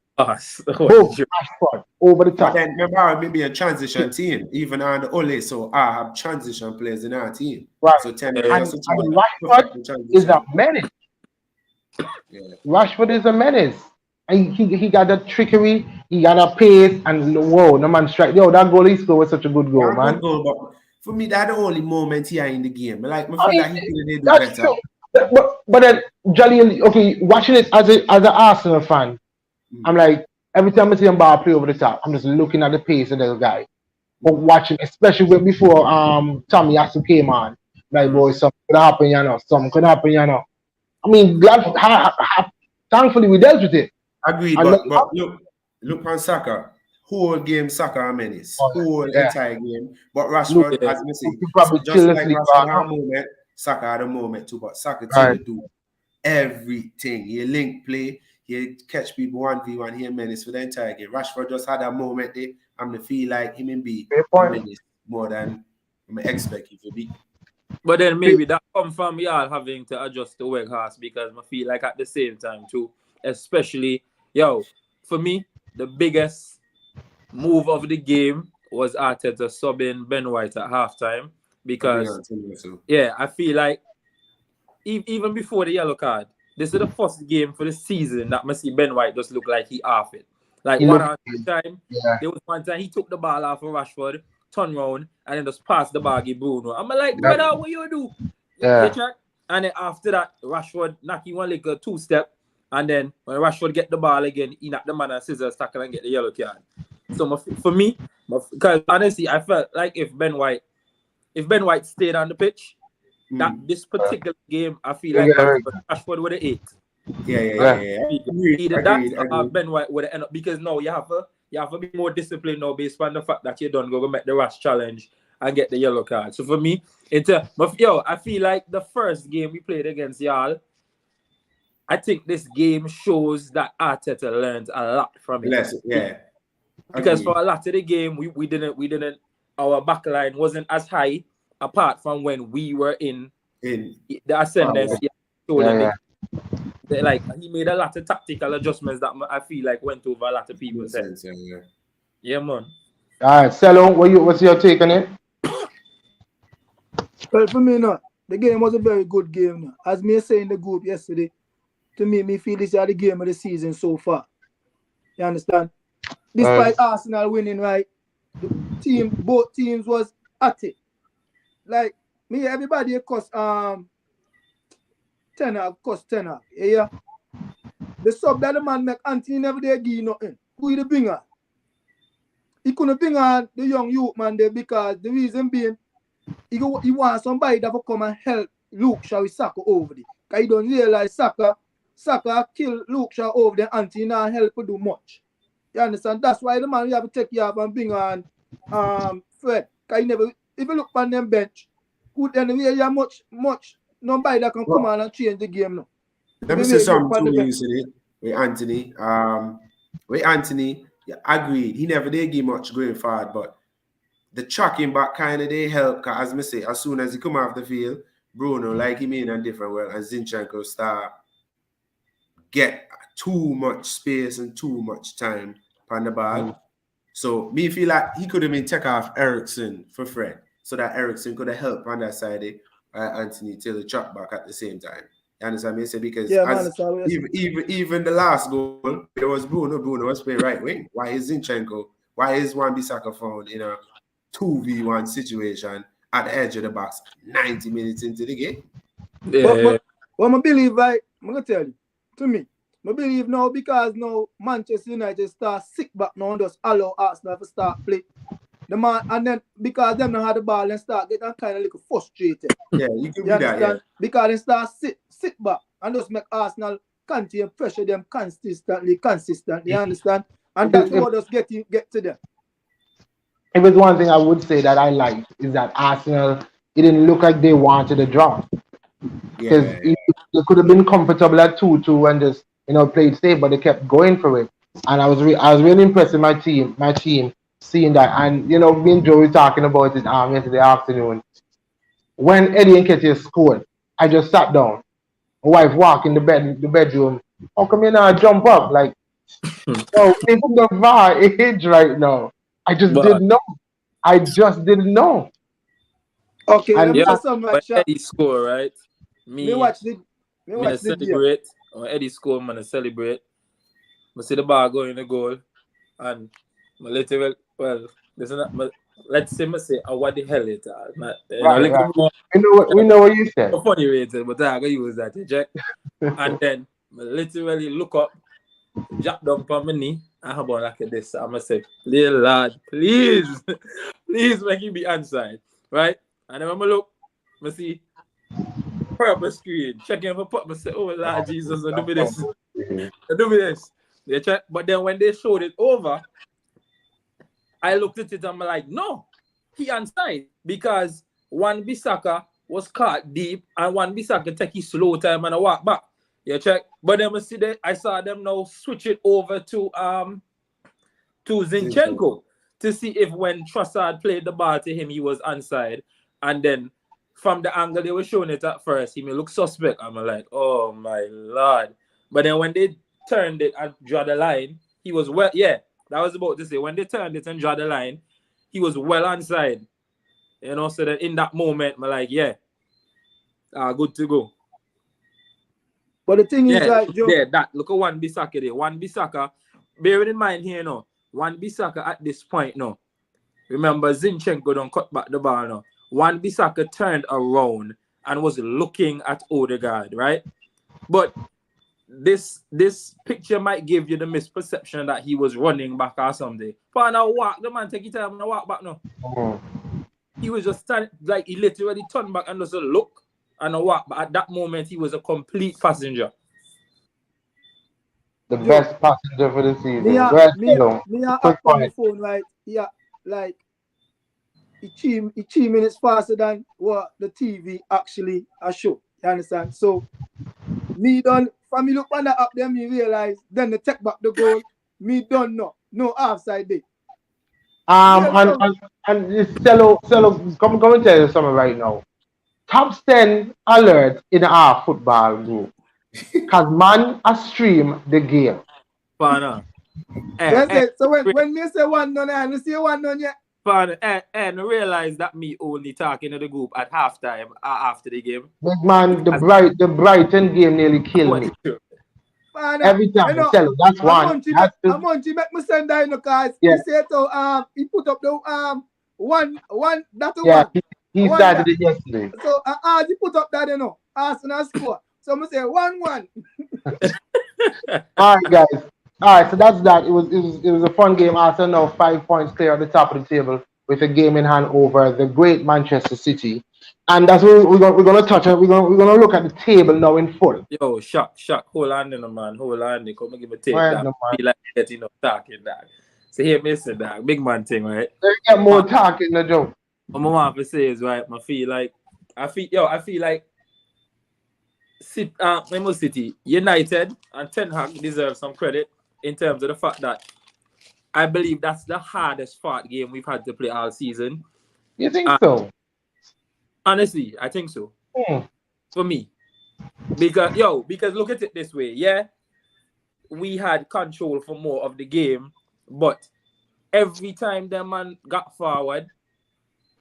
over the top. But then remember, maybe a transition team, even on the Ole, so I have transition players in our team. Right. So Rashford is a menace. Yeah. Rashford is a menace. And he got that trickery, he got a pace, and whoa, no man strike. Yo, that goal he scored was such a good goal, man. Good goal, but for me, that's the only moment here in the game. Like, I feel like he could have done better. True. But then, Jolly, okay, watching it as an Arsenal fan, I'm like, every time I see him ball play over the top, I'm just looking at the pace of the guy. But watching, especially before Tommy Yasu came on, like, boy, something could happen, you know. Something could happen, you know. I mean, thankfully we dealt with it. Agreed, but look on Saka. Whole game Saka a menace. Entire game. But Rashford, as we say, just like Rashford had a moment, Saka had a moment too. But Saka tend to do everything. He link play, he catch people 1v1, he a menace for the entire game. Rashford just had a moment there, and I feel like him and be a menace more than I expect him to be. But then maybe that come from y'all having to adjust to Weghorst, because I feel like at the same time too, especially, for me, the biggest move of the game was Arteta subbing Ben White at halftime, because I feel like even before the yellow card, this is the first game for the season that I see Ben White just look like he off it. Like there was one time he took the ball off of Rashford, turn around, and then just pass the ball to Bruno. I'm like, brother, what you do? Yeah. And then after that, Rashford knock him one like a two-step, and then when Rashford get the ball again, he knock the man and scissors tackle and get the yellow card. So for me, because honestly, I felt like if Ben White stayed on the pitch, that this particular game, I feel like Rashford would have 8. Either that or Ben White would have ended up, because now you have to be more disciplined now based on the fact that you don't go make the rash challenge and get the yellow card. So for me, I feel like the first game we played against y'all, I think this game shows that Arteta learned a lot from it. Because for a lot of the game, we didn't our back line wasn't as high, apart from when we were in the ascendance. Like he made a lot of tactical adjustments that I feel like went over a lot of people's heads. Yeah, man. All right, Cello, what's your take on it? Well, for me, the game was a very good game. As me say in the group yesterday, to me feel this is the game of the season so far. You understand? Despite Arsenal winning, right? Both teams was at it. Like me, everybody cost tenner. Yeah. The sub that the man make Anthony never did give nothing. Who the bringer? He couldn't bring on the young youth man there, because the reason being he wants somebody that will come and help Luke Shaw with Saka over there. Because he don't realize Saka kill Luke Shaw over there, Anthony not help to do much. You understand? That's why the man we have to take you up and bring on Fred. Because he never, if you look on them bench, good anyway, you have much nobody that can come on and change the game now. Let me say something to you today with Anthony. Agreed. He never did give much going forward, but the tracking back kind of they help. Cause as I say, as soon as he come off the field, Bruno, like he made a different well, and Zinchenko start get too much space and too much time on the ball. So me feel like he could have been take off Ericsson for Fred, so that Ericsson could have helped on that side Anthony Taylor drop back at the same time. You understand me? So because Yeah, man, as that's how it is. even the last goal, there was Bruno was playing right wing. Why is Zinchenko? Why is Wan-Bissaka found in a 2v1 situation at the edge of the box 90 minutes into the game? Yeah. But I believe, right, I'm going to tell you, to me, I believe now because now Manchester United start sick back now and just allow Arsenal to start play. The man, and then because them don't have the ball and start getting kind of like frustrated. Yeah, you can You be that, yeah. understand? Because they start sit back and just make Arsenal continue pressure them consistently. You understand? And that's what just get to them. It was one thing I would say that I liked is that Arsenal, it didn't look like they wanted a draw. Because they could have been comfortable at 2-2 and just played safe, but they kept going for it. And I was really impressed with my team seeing that. And me and Joe were talking about it yesterday afternoon. When Eddie Nketiah scored, I just sat down. My wife walked in the bedroom. How come you not jump up? Like, no, it's the VAR age right now. I just didn't know. Okay, and let me just some when Eddie score, right? Me watch the celebrate. When Eddie score, man, I celebrate. I see the ball going in the goal, and my little let's say, what the hell it is? We know what you said. Funny rated, but I gotta use that to check. And then I literally look up, drop down on my knee, and how about like this? I'm gonna say, little lad, please make him be inside, right? And then when I look, I see purple screen, checking for pop. I say, oh Lord Jesus, do me this. Do me this. They check, but then when they showed it over, I looked at it and I'm like, no, he onside because Wan-Bissaka was caught deep and Wan-Bissaka take his slow time and I walk back. You check, but then I saw them now switch it over to Zinchenko to see if when Trossard played the ball to him, he was onside, and then from the angle they were showing it at first, he may look suspect. I'm like, oh my Lord. But then when they turned it and draw the line, he was well, yeah, that was about to say, when they turned it and draw the line, he was well onside. So that in that moment, I'm like, yeah, good to go. But the thing is, like, Joe, look at Wan-Bissaka there. Wan-Bissaka, bear in mind here, Wan-Bissaka at this point, remember Zinchenko don't cut back the ball, Wan-Bissaka turned around and was looking at Odegaard, right? But this picture might give you the misperception that he was running back or something. But now the man take his time and walk back now. He was just standing, like he literally turned back and just look and walk. But at that moment, he was a complete passenger. The best passenger for the season. Me up on the phone, right? Yeah, like it's 3 minutes faster than what the TV actually show. You understand? So from me look on the app, then me realize, then they take back the goal. Me don't know. No offside day. And Cello, come and tell you something right now. Top 10 alert in our football group. Cause man a stream the game. Pana. So when me say 1-0, I see 1-0 yet. Pana, and realize that me only talking to the group at halftime after the game. Big man, the Brighton game nearly killed me. Every time, that's one. I'm on to make me send down because he said so. He put up the one. That's the one. He started it yesterday. So he put up that Arsenal score. So I'm say 1-1. All right, guys. All right, so that's that. It was a fun game. Arsenal now 5 points clear at the top of the table with a game in hand over the great Manchester City. And that's what we're going to touch on. We're going to look at the table now in full. Yo, shock. Hold on, man. Hold on. Come and give me a take. Feel like getting up talking, dog. So here, Mr. Dog. Big man thing, right? They get more talking, the joke. What my mom say is, right, I feel like City, United and Ten Hag deserve some credit in terms of the fact that I believe that's the hardest fought game we've had to play all season. You think so? Honestly, I think so. For me. Because look at it this way, yeah? We had control for more of the game, But every time that man got forward,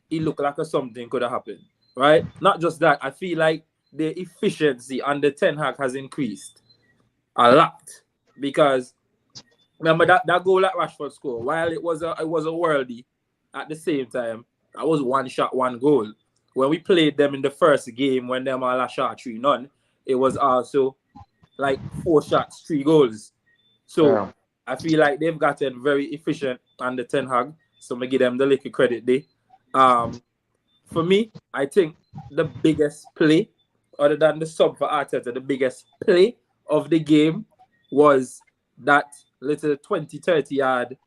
it looked like something could have happened, right? Not just that, I feel like the efficiency under Ten Hag has increased a lot because remember that goal that Rashford scored, while it was a worldie, at the same time, that was one shot, one goal. When we played them in the first game, when them all shot 3-0, it was also like 4 shots, 3 goals. So I feel like they've gotten very efficient under Ten Hag. So I give them the little credit there. For me, I think the biggest play, other than the sub for Arteta, the biggest play of the game was that little 20-30 yard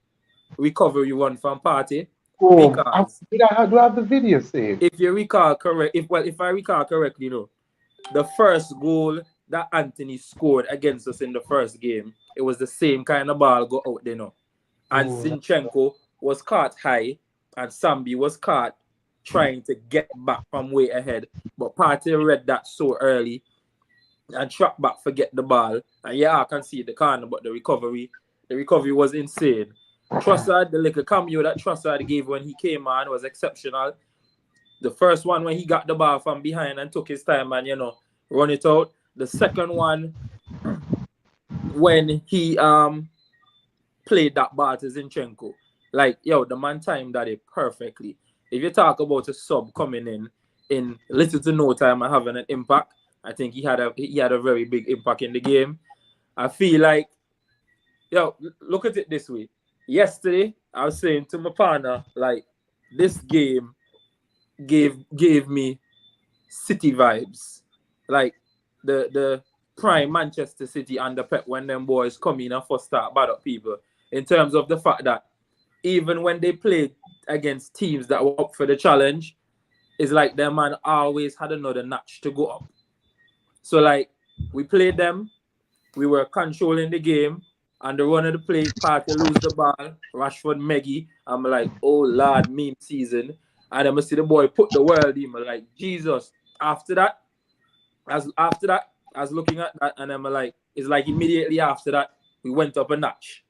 recovery run from Partey. Because do I have the video saved? if you recall correct, if I recall correctly, the first goal that Anthony scored against us in the first game, it was the same kind of ball go out there, and Zinchenko was caught high, and Sambi was caught trying to get back from way ahead. But Partey read that so early and tracked back, forget the ball. And yeah, I can see the corner, but the recovery was insane. Trossard, the little cameo that Trossard gave when he came on was exceptional. The first one when he got the ball from behind and took his time and, run it out. The second one when he played that ball to Zinchenko. Like, the man timed that perfectly. If you talk about a sub coming in little to no time and having an impact, I think he had a very big impact in the game. I feel like, look at it this way. Yesterday, I was saying to my partner, like, this game gave me City vibes. Like, the prime Manchester City under Pep when them boys come in and first start bad up people. In terms of the fact that even when they played against teams that were up for the challenge, it's like their man always had another notch to go up. So, like, we played them, we were controlling the game, and the run of the play, Partey lose the ball, Rashford, Meggy. I'm like, oh, Lord, meme season. And then I see the boy put the world in. I'm like, Jesus. After that, I was looking at that, and I'm like, it's like immediately after that, we went up a notch.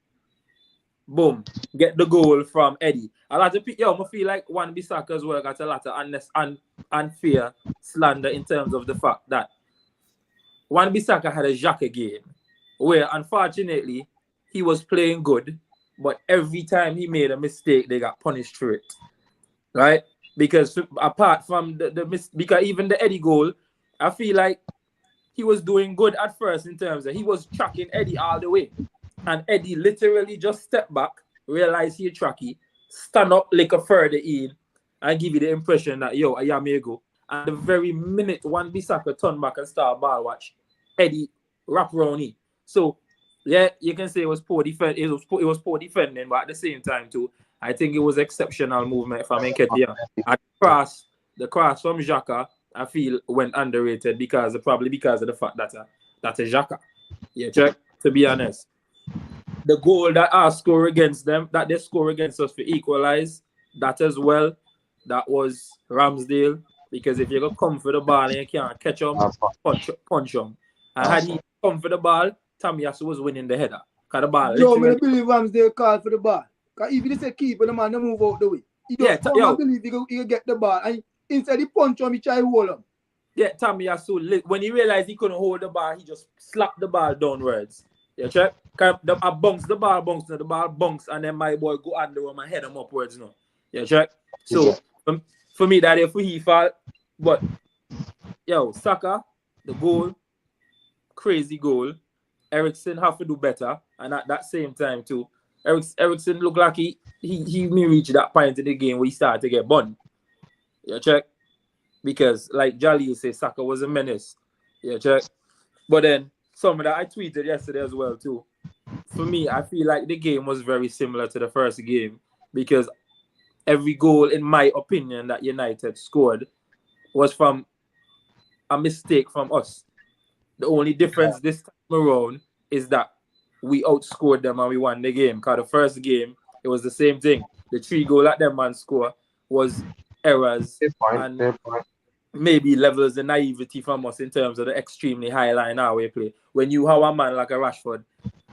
Boom. Get the goal from Eddie. A lot of people, I feel like Wan-Bissaka as well got a lot of unfair slander in terms of the fact that Wan-Bissaka had a Xhaka game where, unfortunately, he was playing good, but every time he made a mistake, they got punished for it. Right? Because apart from because even the Eddie goal, I feel like he was doing good at first in terms of he was tracking Eddie all the way. And Eddie literally just stepped back, realized he tracky, stand up like a further in, and give you the impression that, I am here go. And the very minute Wan-Bissaka turn back and start ball watch, Eddie wrap around him. So, yeah, you can say it was poor defense. It was poor defending, but at the same time too, I think it was exceptional movement from Nketiah. And the cross from Xhaka, I feel went underrated probably because of the fact that that's a Xhaka. Yeah, check. To be honest, the goal that I score against them, that they score against us for equalize, that as well, that was Ramsdale. Because if you go come for the ball and you can't catch him, punch him. And had he come for the ball, Tomiyasu was winning the header. The ball. Joe, I believe Ramsdale called for the ball. Because if you say keeper, the man don't move out the way. He just I believe he get the ball. And instead he punch him, he try to hold him. Yeah, Tomiyasu, when he realized he couldn't hold the ball, he just slapped the ball downwards. You check? I bounce the ball, bounce, and then my boy go under him and head him upwards now. You check? So, for me, that if he fall, but, Saka, the goal, crazy goal. Eriksen have to do better, and at that same time too, Eriksen looked like he may reach that point in the game where he started to get burned. You check? Because, like Jali say, Saka was a menace. You check? But then, something that I tweeted yesterday as well too. For me, I feel like the game was very similar to the first game because every goal, in my opinion, that United scored was from a mistake from us. The only difference this time around is that we outscored them and we won the game. Because the first game, it was the same thing. The 3 goal that them man score was errors and maybe levels of naivety from us in terms of the extremely high line our way play. When you have a man like a Rashford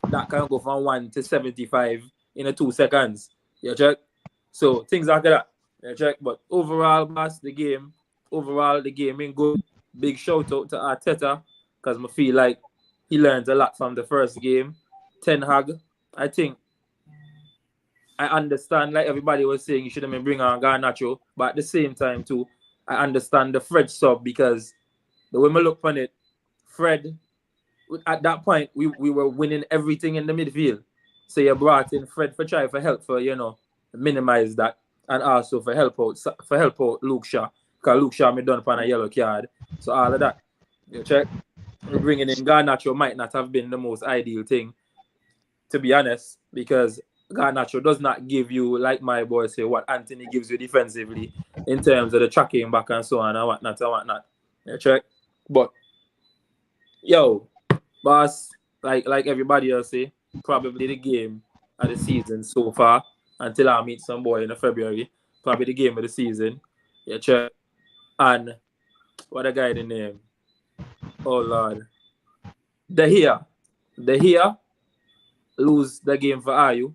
that can go from 1 to 75 in a 2 seconds. You check. So things like that. You check. But overall, boss, overall the game been good. Big shout out to Arteta because I feel like he learned a lot from the first game. Ten Hag, I think I understand, like everybody was saying, you shouldn't bring on Garnacho, but at the same time too, I understand the Fred sub because the way I look on it, Fred, at that point we were winning everything in the midfield. So you brought in Fred for try for help for minimize that and also for help out Luke Shaw because Luke Shaw me done upon a yellow card. So all of that, you check. Bringing in Garnacho might not have been the most ideal thing, to be honest, because Garnacho does not give you, like my boy say, what Anthony gives you defensively in terms of the tracking back and so on and whatnot. You check. But yo, boss, like everybody else say, probably the game of the season so far, until I meet some boy in February, probably the game of the season. You check. And what a guy the name. Oh Lord. De Gea lose the game for Ayu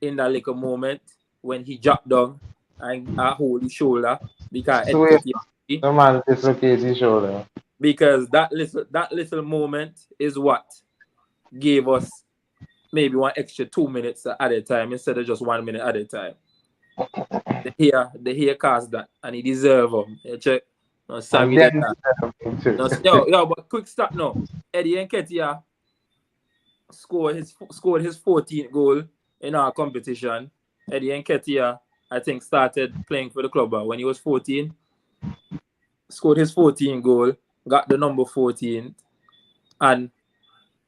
in that little moment when he dropped down and hold his shoulder because So the man dislocated his shoulder. because that little moment is what gave us maybe one extra 2 minutes at a time instead of just 1 minute at a time. The here caused that and he deserve them. You check. No, sorry that. No, but quick start now. Eddie Nketiah scored his 14th goal in our competition. Eddie Nketiah, I think, started playing for the club when he was 14. Scored his 14th goal, got the number 14, and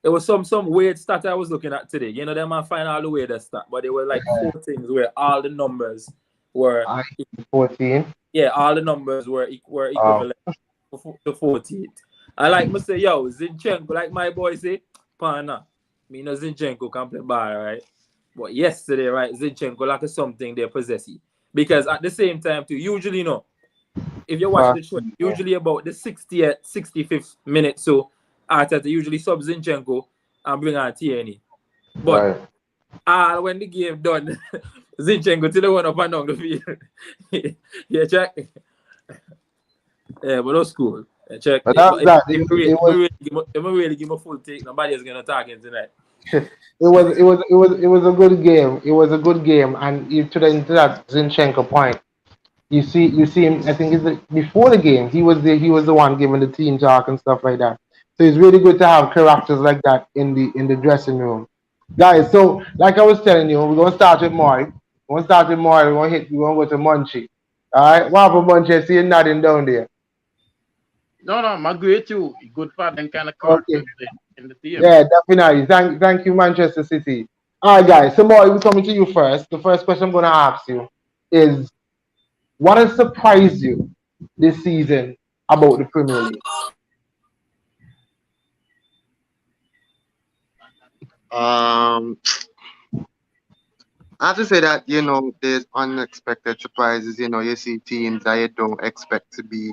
it was some weird stat I was looking at today. You know, them I find all the weirdest stat, but there were like 4 things where all the numbers were 14. Yeah, all the numbers were equivalent to 14. I like me say, yo, Zinchenko, like my boy say, partner, me know Zinchenko can play ball, right? But yesterday, right, Zinchenko like something they possess. Because at the same time, too, usually, no, if you watch the show, usually about the 60th, 65th minute, so Arteta usually sub Zinchenko and bring on Tierney. But when the game done, Zinchenko till the one up and down the field. Yeah, check. Yeah, but that's cool. Yeah, check. But that's that. If I really give him a full take, nobody is gonna talk him tonight. It was a good game. It was a good game, and to that Zinchenko point, you see him. I think before the game, he was the one giving the team talk and stuff like that. So it's really good to have characters like that in the dressing room, guys. So like I was telling you, we're gonna start with Moy. We're gonna go to Munchie. All right, what happened, Munchie? I see you nodding down there. No, I'm agree with you. Good for them kind of characters in the team. Yeah, definitely. Thank you, Manchester City. All right, guys. So, Moy, we're coming to you first. The first question I'm gonna ask you is, what has surprised you this season about the Premier League? I have to say that, there's unexpected surprises. You see teams that you don't expect to be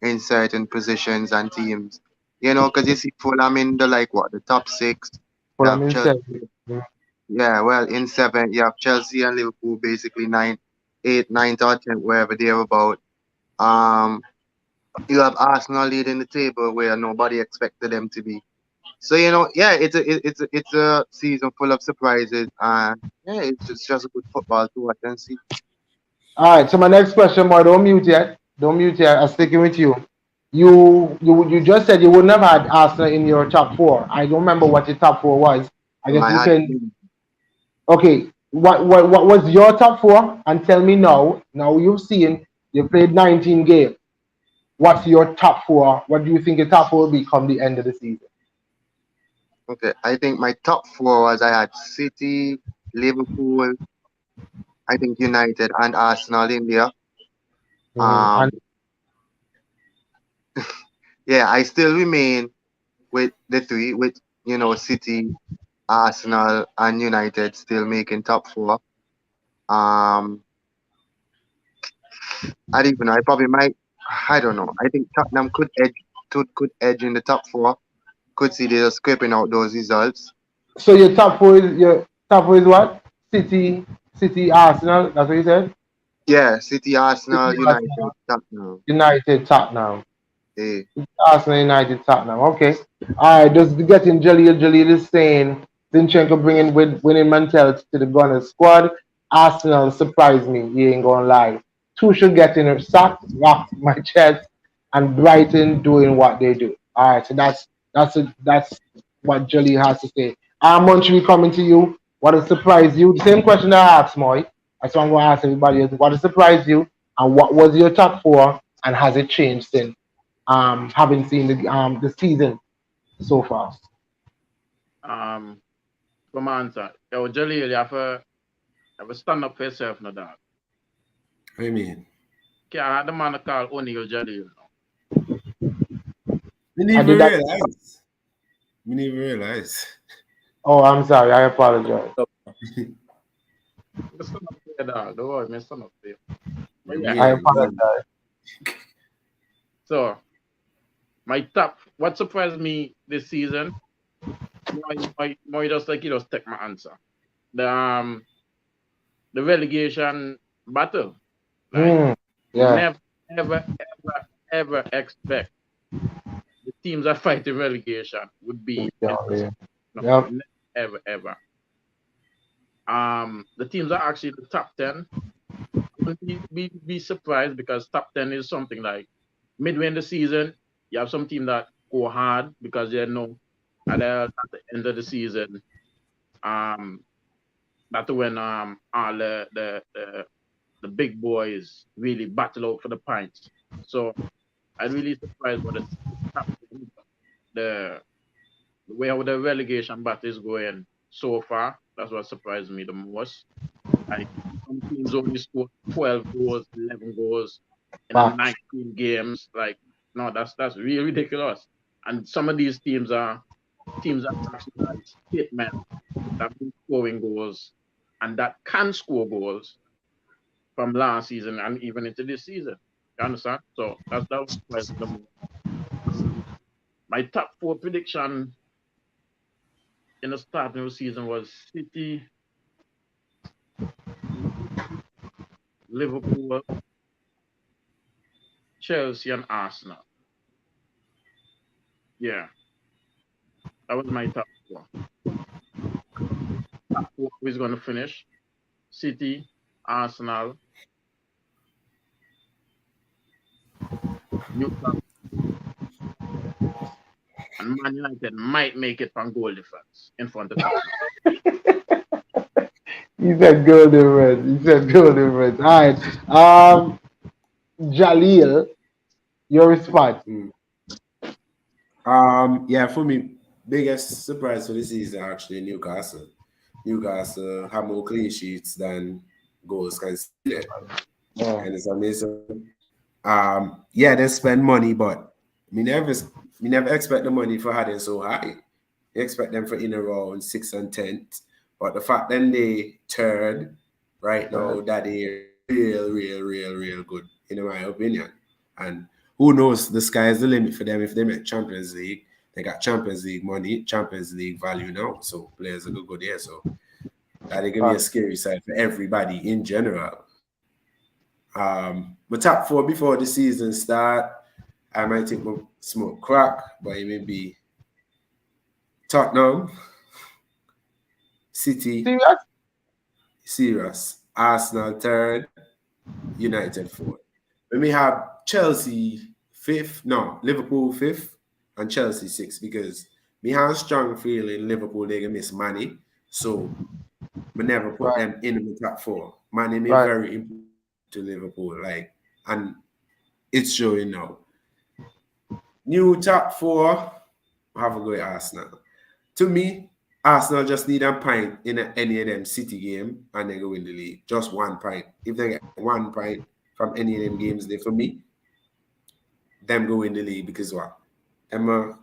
in certain positions and teams. Because you see Fulham in the top six. You Fulham have in Chelsea. seven. Yeah, well, in seven, you have Chelsea and Liverpool basically 9, 8, 9 or 10, wherever they're about. You have Arsenal leading the table where nobody expected them to be. So yeah, it's a season full of surprises, and yeah, it's just good football to watch and see. All right. So my next question, Moy, don't mute yet. Don't mute yet. I'm sticking with you. You just said you wouldn't have had Arsenal in your top four. I don't remember what your top four was. I guess you can. Okay, what was your top four? And tell me now. Now you played 19 games. What's your top four? What do you think your top four will be come the end of the season? Okay, I think my top four was I had City, Liverpool, I think United and Arsenal in there. Yeah, I still remain with the three, with City, Arsenal, and United still making top four. I don't even know. I probably might. I don't know. I think Tottenham could edge in the top four. Could see they're scraping out those results. So your top four is what? City, Arsenal. That's what you said. Yeah, City, City, Arsenal, United, Arsenal, Tottenham. United, Tottenham. Hey. Arsenal, United, Tottenham. Okay. All right. Just getting Jaleel. Jaleel is saying Zinchenko bringing winning mentality to the Gunners squad. Arsenal surprised me. He ain't gonna lie. Tuchel getting sacked, rocked my chest, and Brighton doing what they do. All right. So that's what Jaleel has to say. Munchie, coming to you. What has surprised you? The same question I asked Moy. That's what I'm gonna ask everybody else. What has surprised you, and what was your top four, and has it changed since? Having seen the season so far. Um, Come on, answer. Yo, Jaleel, you have to stand up for yourself, no dog. What do you mean? Okay, I had the man call O'Neal Jaleel. Me didn't I even did that. realize. Me didn't even realize. Oh, I'm sorry. I apologize. Just stand up for your dog. Don't worry, me stand up for you. But Me yeah, I and God. apologize. so my top, what surprised me this season, more just like you just take my answer. The relegation battle. Like, Yeah. never, ever, ever, ever expect the teams that fight the relegation would be in this. Yeah. No, Yep. never, ever, ever. The teams are actually the top 10. Wouldn't be surprised because top 10 is something like midway in the season, you have some team that go hard because they know at the end of the season, um, that's when all the big boys really battle out for the points. So I'm really surprised by the the way how the relegation battle is going so far. That's what surprised me the most. Like some teams only score 12 goals, 11 goals in a Facts. 19 games. Like, no, that's really ridiculous. And some of these teams that actually like statement that been scoring goals and that can score goals from last season and even into this season. You understand? So that was surprising the most. My top four prediction in the start of the season was City, Liverpool, Chelsea, and Arsenal. Yeah, that was my top four. Top four is going to finish City, Arsenal, Newcastle, and Man United might make it from goal difference in front of Tottenham. He said golden red. He said golden red. All right. Jaleel, your response. Mm. Yeah, for me, biggest surprise for this season actually Newcastle. Newcastle have more clean sheets than goals conceded, Yeah. and it's amazing. Yeah, they spend money, but me never expect the money for having so high. You expect them for in around 6 and 10. But the fact then they third right now that they real good, in my opinion. And who knows, the sky is the limit for them if they make Champions League. They got Champions League money, Champions League value now. So players are go there. So that can be a scary side for everybody in general. My top four before the season start, I might take my smoke crack, but it may be Tottenham, City, Serious? serious, Arsenal third, United fourth. When we have Chelsea fifth, no, Liverpool fifth, and Chelsea sixth, because we have a strong feeling Liverpool they can miss money, so we never put them in the top four. Money is very important to Liverpool, like, and it's showing now. New top four, have a go at Arsenal. To me, Arsenal just need a pint in any of them City game and they go win the league. Just 1 pint. If they get 1 pint from any of them games, they for me, them go win the league because what? Them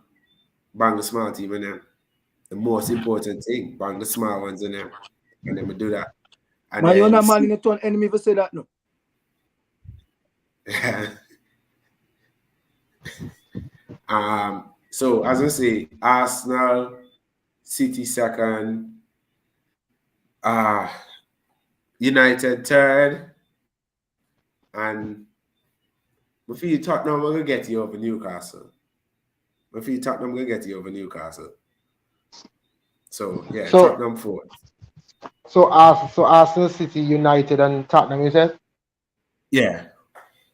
bang the small team in them. The most important thing, bang the small ones in them. And then we do that. And man, you're then not man in a turn enemy for say that no. So as I say, Arsenal, City second, United third, and I feel Tottenham will get you over Newcastle. I feel Tottenham will get you over Newcastle. So yeah, So Tottenham fourth. so Arsenal, City, United, and Tottenham. You said Yeah.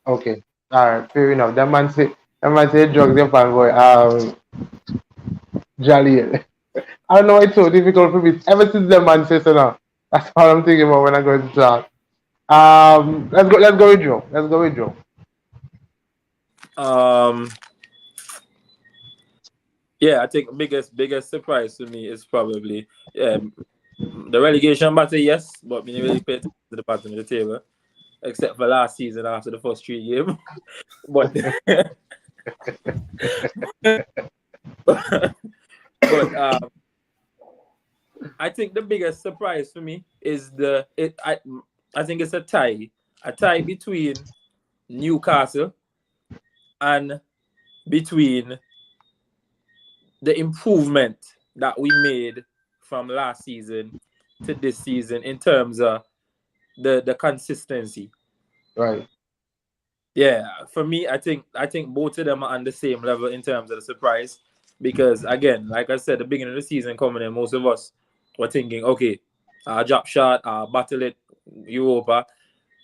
okay. All right, fair enough. That man say drugs your fanboy. Jolly. I don't know why it's so difficult for me. Ever since the man says so now, that's all I'm thinking about when I go to talk. Let's go with Joe. Let's go with Joe. Yeah, I think biggest surprise to me is probably the relegation battle, yes, but we didn't really pay attention to the bottom of the table, except for last season after the first 3 games. But but I think the biggest surprise for me is I think it's a tie between Newcastle and between the improvement that we made from last season to this season in terms of the consistency. Right. Yeah, for me, I think both of them are on the same level in terms of the surprise. Because again, like I said, the beginning of the season coming in, most of us were thinking, okay, drop shot, battle it, Europa.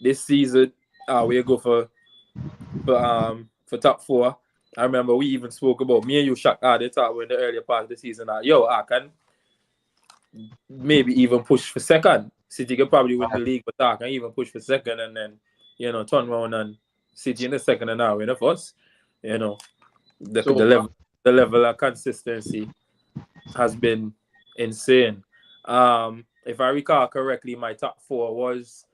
This season, we'll go for top four. I remember we even spoke about me and you, Shaq, they talked in the earlier part of the season that I can maybe even push for second. City could probably win the league, but I can even push for second and then, turn around and City in the second and now win the first. The level of consistency has been insane. If I recall correctly, my top four was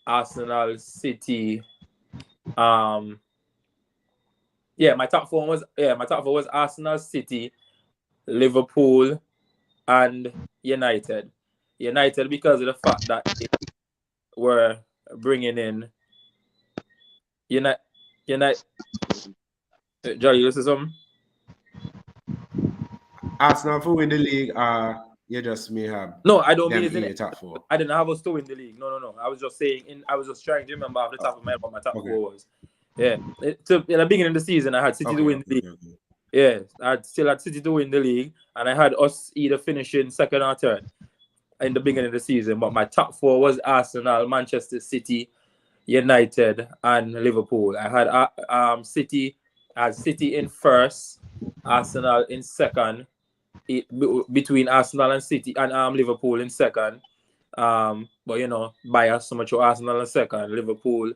Arsenal, City. My top four was Arsenal, City, Liverpool, and United. United because of the fact that they were bringing in United. Johnny, you say something? Arsenal for win the league, you just may have No, I don't them mean in it. your top four. I didn't have us two in the league. No. I was just saying. I was just trying to remember off the top of my head what my top four was. Yeah. So in the beginning of the season, I had City to win the league. Okay. Yeah, I still had City to win the league, and I had us either finishing second or third in the beginning of the season. But my top four was Arsenal, Manchester City, United, and Liverpool. I had City in first, Arsenal in second, between Arsenal and City and Liverpool in second. But bias so much for Arsenal in second, Liverpool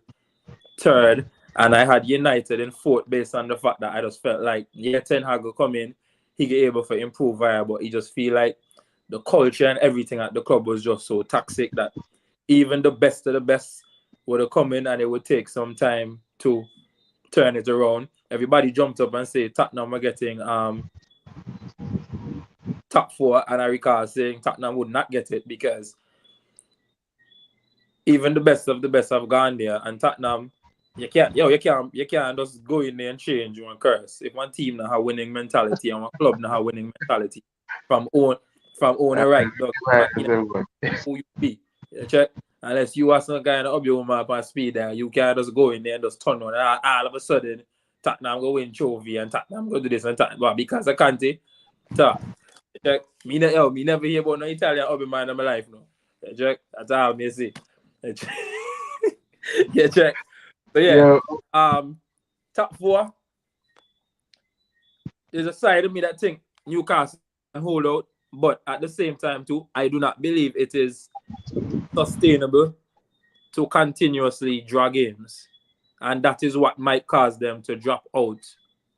third, and I had United in fourth based on the fact that I just felt like Ten Hag will come in, he get able to improve but he just feel like the culture and everything at the club was just so toxic that even the best of the best would have come in and it would take some time to turn it around. Everybody jumped up and said Tottenham are getting top four, and I recall saying Tottenham would not get it because even the best of the best have gone there, and Tottenham, you can't just go in there and change one curse. If one team now have winning mentality and one club now have winning mentality from owner right, who you be, you check. Unless you are some kind of up your map and speed there, you can't just go in there and just turn on all of a sudden Tottenham go win trophy and Tottenham go do this and Tottenham, but because I can't check. Me never hear about no Italian up in my life no. Check. That's all me say. Yeah, check. So yeah, top four. There's a side of me that think Newcastle can hold out, but at the same time too, I do not believe it is sustainable to continuously draw games, and that is what might cause them to drop out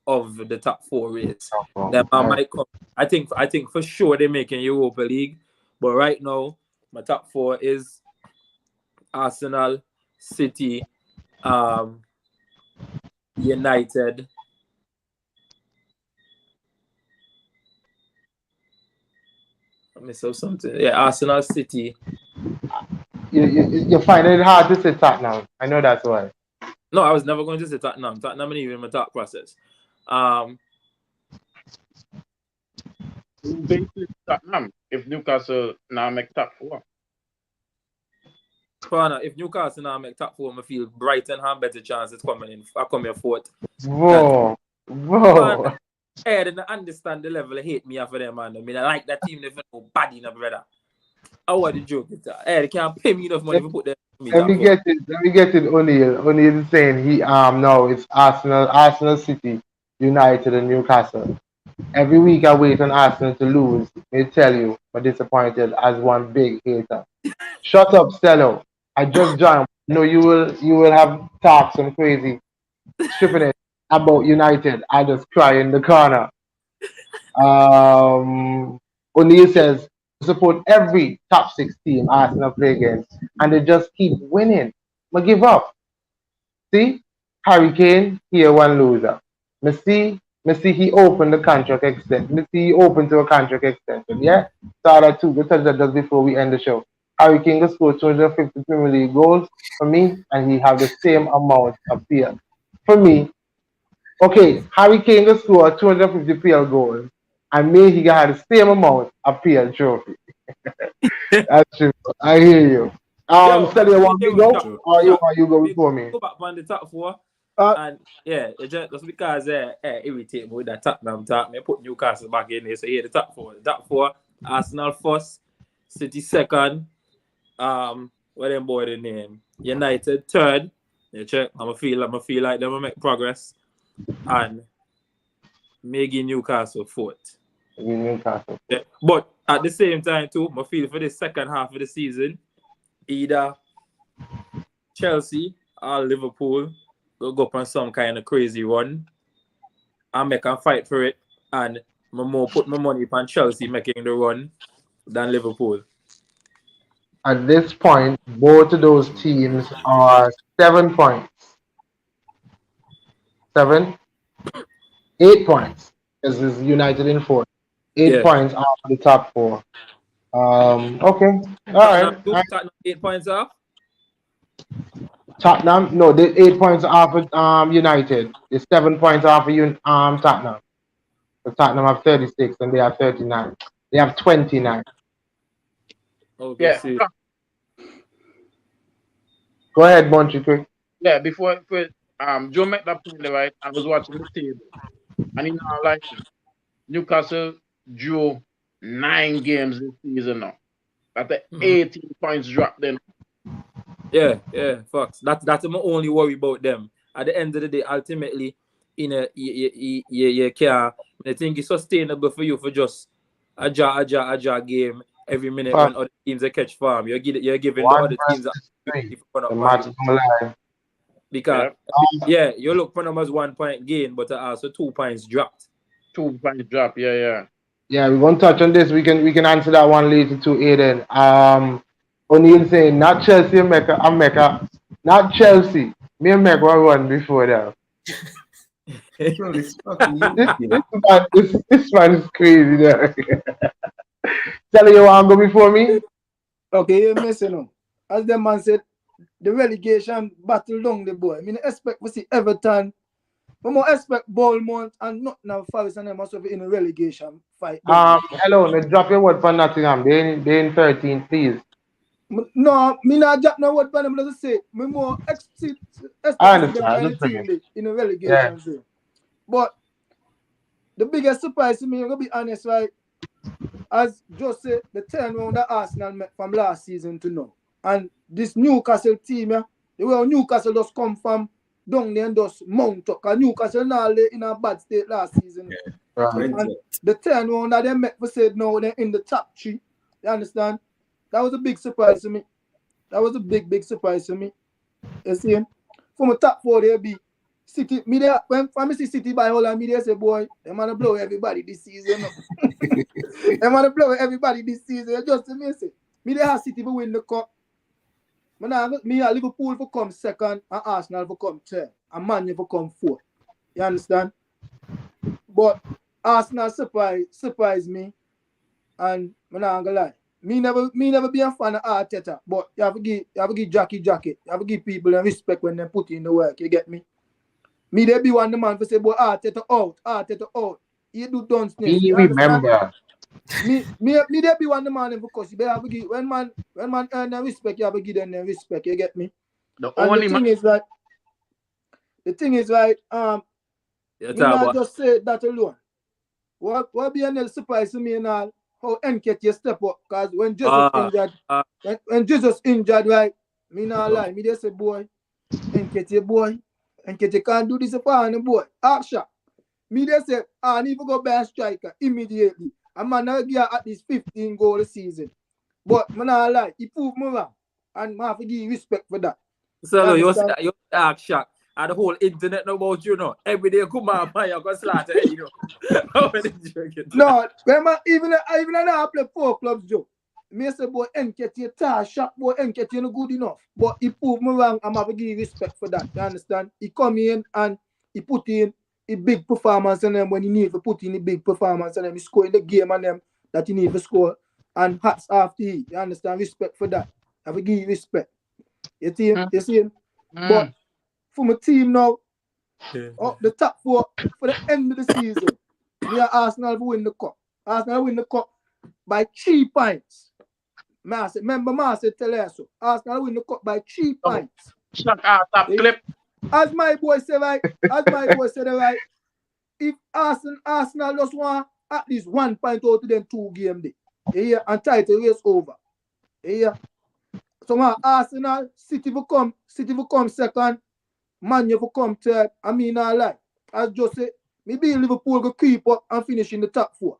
of the top four race. Might come. I think for sure they're making Europa League, but right now my top four is Arsenal, City, United. Let me say something. Yeah, Arsenal, City. You find it hard to say Tottenham. I know that's why. No, I was never going to say Tottenham. Tottenham ain't even in my thought process. Basically Tottenham if Newcastle now make top four. Corner, if Newcastle now make top four, I feel Brighton have better chances coming in. I come here fourth. Whoa. Whoa. I didn't understand the level of hate me for them, man. I mean, I like that team, never know bad enough, brother. I want the joke. They can't pay me enough money to put them in Let me get it. Let me get it. O'Neil is saying he no, it's Arsenal, City, United, and Newcastle. Every week I wait on Arsenal to lose. They tell you, I'm disappointed as one big hater. Shut up, Stello. I just joined. No, you will have talk some crazy stripping it about United. I just cry in the corner. O'Neil says support every top six team Arsenal play against, and they just keep winning. I give up. See, Harry Kane here one loser. Me see he opened the contract extension. Me see he opened to a contract extension. Yeah, start at two. We touch that just before we end the show. Harry Kane will score 250 Premier League goals for me, and he have the same amount of PL. For me, okay, Harry Kane will score 250 PL goals, and me he got the same amount of PL trophy. That's true. I hear you. Study, you want me to go, or you go before me? Go back on the top four. And yeah, that's because irritate me with that Tottenham talk. Me put Newcastle back in there. So yeah, the top four. The top four, Arsenal first, City second. What them boy the name? United third. You check. I'ma feel like them will make progress. And maybe Newcastle fourth. Newcastle. Yeah. But at the same time too, I feel for the second half of the season, either Chelsea or Liverpool will go on some kind of crazy run and make a fight for it, and I more put my money on Chelsea making the run than Liverpool. At this point, both of those teams are 7 points. 8 points. This is United in fourth. 8 points off the top four. Okay. All right. Tottenham 8 points off. Tottenham, no, they 8 points off of United. It's 7 points off of Tottenham. So Tottenham have 36 and they have 39. They have 29. Okay. Yeah. Go ahead, Bunchy, quick. Yeah, before Joe made that point, right? I was watching the table, and you know, like Newcastle drew 9 games this season now. That's the 18 points drop then. Yeah, facts. That's my only worry about them. At the end of the day, ultimately, you can't. I think it's sustainable for you for just a draw game every minute when other teams catch farm. You're giving the other teams because you look for them as 1 point gain, but also 2 points dropped. 2 points drop, yeah. Yeah, we're gonna touch on this. We can answer that one later too, Aiden. O'Neil saying not Chelsea, not Chelsea. Me and Mecca one before that. This man is crazy there. Tell you want to go before me? Okay, you're missing them. As the man said, the relegation battle down the boy. I mean, I expect we see Everton. We more expect Bournemouth and not now Forest and them also in a relegation fight. Hello, let's drop your word for Nottingham. They in 13, please. No, me not drop no word for them. Let's say me more expect them in a relegation zone. But the biggest surprise to me, I'm gonna be honest, right? As just said, the turnaround that Arsenal met from last season to now. And this Newcastle team, the way Newcastle just come from down there and just mount up. Because Newcastle now in a bad state last season. Yeah. Right. And the turnaround that they met, we said now they're in the top 3. You understand? That was a big surprise to me. That was a big surprise to me. You see? From the top 4, they'll be City. When I see City by whole and media say, boy, they're going to blow everybody this season. They're going to blow everybody this season. Just to me say, they have City to win the cup. Me and Liverpool for come second and Arsenal for come third and Man U for come fourth. You understand? But Arsenal surprised me, and I'm not gonna lie. Me never be a fan of Arteta, but you have to give Jackie jacket. You have to give people the respect when they put in the work. You get me? Me they be one the man for say, boy, Arteta out. You do don't snitch. Remember, Me they be one the man because you have to give when man earn the respect, you have to give them the respect. You get me? The And only man. the thing is like Yeah, me not about just say that alone. What be another surprise to me and all how Nketiah step up because when Jesus injured, when Jesus injured, right? Me not lie, me just say boy, Nketiah can't do this for any boy. Action. Me just say I need to go buy a striker immediately. A man not get at least 15 goals a season. But me not lie, he proved me wrong. And I have to give you respect for that. so you ask shock. And the whole internet know about you know. Every day come on, man, you go slaughter, you know. How many drinking? No, remember, even I play 4 clubs, Joe. Me say, boy, Nketiah shot, boy, Nketiah no good enough. But he proved me wrong. I'm have to give respect for that. You understand? He come in and he put in a big performance on them when he need to put in a big performance on them. He score in the game on them that he need to score. And hats off to him. You understand? Respect for that. I have to give you respect. You see him? You see him? But for my team now, up the top 4 for the end of the season, me and Arsenal will win the cup. Arsenal win the cup by 3 points. Remember, I said tell you so. Arsenal win the cup by 3 points. Shut up, clip. As my boy said, right? Right? If Arsenal just want at least 1 point out to them 2 games day. Yeah, and title race over. Yeah. So my Arsenal, City will come second, Man U will come third. I mean, I lie. As just say, maybe Liverpool will keep up and finish in the top 4.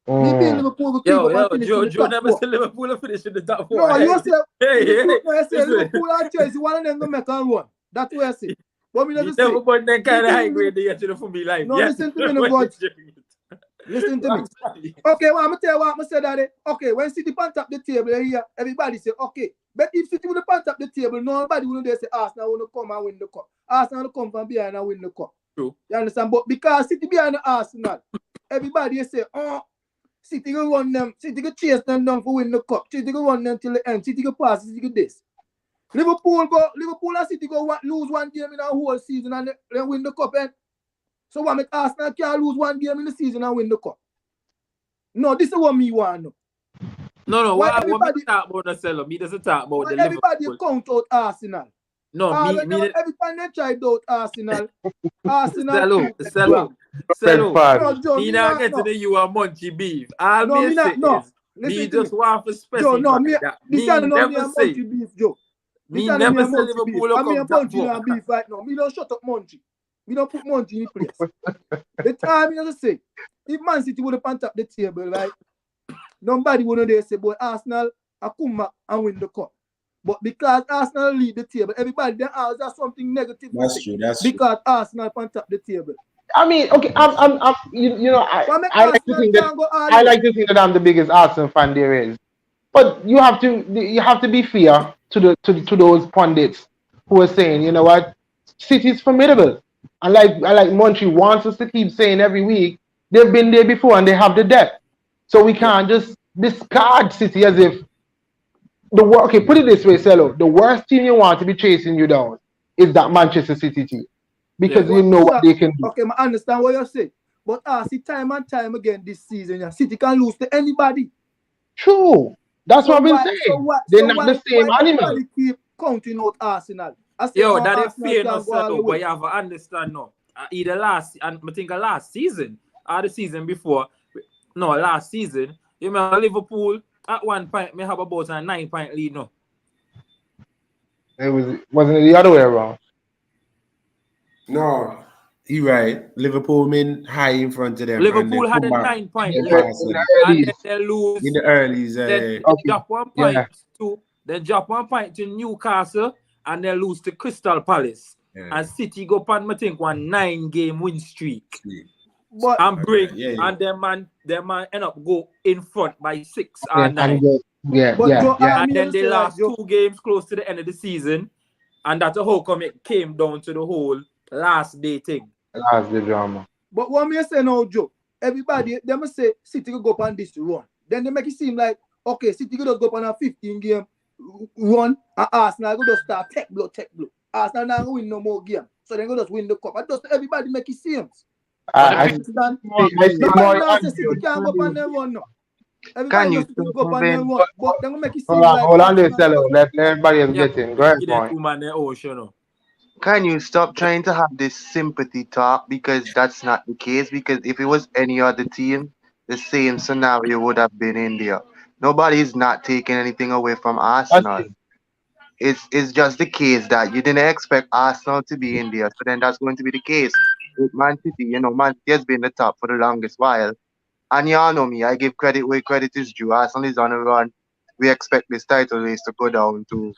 Maybe Liverpool will keep up and finish in the top 4. Joe never said Liverpool will finish in the top 4. No, you say Hey. Liverpool and Chelsea, one of them will make a run. That's what I say. But me never say. Never put that kind of high grade there to the for me life. No, listen to me, no, but listen to me. Okay, well, I'm going to tell you what I said that. Okay, when City pan top the table here, everybody say, okay. But if City would pan top the table, nobody would say Arsenal will come and win the cup. Arsenal will come from behind and win the cup. True. You understand? But because City behind the Arsenal, everybody say, oh, City will run them, City will chase them down for win the cup. City will run them till the end. City will pass, City will this. Liverpool and City go lose 1 game in a whole season and then win the cup. So what make Arsenal can't lose 1 game in the season and win the cup? No, this is what me want. No. What me talk about the seller? Me doesn't talk about the everybody Liverpool. count out Arsenal. No, me every time they tried out Arsenal. Sell. No, me not getting the you a Munchie beef. All no, me say no. is me just want to specify Joe, no, me that. Me never say beef, Joe. Me never say Liverpool will come top 4. Beef right now. Me don't shut up Munchie. Me don't put Munchie in the place. The time me just say, if Man City would have pant up the table, right? Nobody would have say, boy, Arsenal I come back and win the cup. But because Arsenal lead the table, everybody then has something negative. That's true. Because Arsenal pant up the table. I mean, okay, I like to think that I'm the biggest Arsenal fan there is. But you have to be fair to those pundits who are saying, you know what, City's formidable. And like Monty wants us to keep saying every week, they've been there before and they have the depth. So we can't just discard City as if put it this way, Cello. The worst team you want to be chasing you down is that Manchester City team. Because you know what they can do. Okay, I understand what you're saying. But see, time and time again this season, City can lose to anybody. True. That's what I've been saying. They're not the same animal. Everybody keep counting out Arsenal. That is fair, no, Cello, but you have to understand now. Either last season or the season before. No, last season. You remember Liverpool at 1 point may have about a 9-point lead now. Wasn't it the other way around? No, you're right. Liverpool been high in front of them. Liverpool had a 9-point lead. And then they lose. In the earlys. Then drop 1 point then drop 1 point to Newcastle and they lose to Crystal Palace. Yeah. And City go on, I think, 9-game win streak. But and break, and their man end up go in front by 6 or 9. And then they lost 2 games close to the end of the season, and that's the whole come it came down to the whole last day thing. Last day drama. But what me say now, Joe? Everybody, they must say City will go up on this run. Then they make it seem like okay, City will just go up on a 15-game run, and Arsenal will just start take blow. Arsenal not going to win no more game, so they're going to just win the cup. And just everybody make it seem. But the I picture Understand? is more I see clear. Nobody more now say City ambient. can't go up and then run no. Can Everybody you knows City stop will go up and then moving? run. But they're gonna make it seem like Hold on there, Arsenal Cello. just Let everybody else Yeah, get in. Go ahead, give that boy. two man the ocean. No. Can you stop trying to have this sympathy talk, because that's not the case? Because if it was any other team, the same scenario would have been India. Nobody is not taking anything away from That's Arsenal. it. It's just the case that you didn't expect Arsenal to be India, so then that's going to be the case with Man City. You know, Man City has been the top for the longest while. And y'all know me, I give credit where credit is due. Arsenal is on a run. We expect this title race to go down to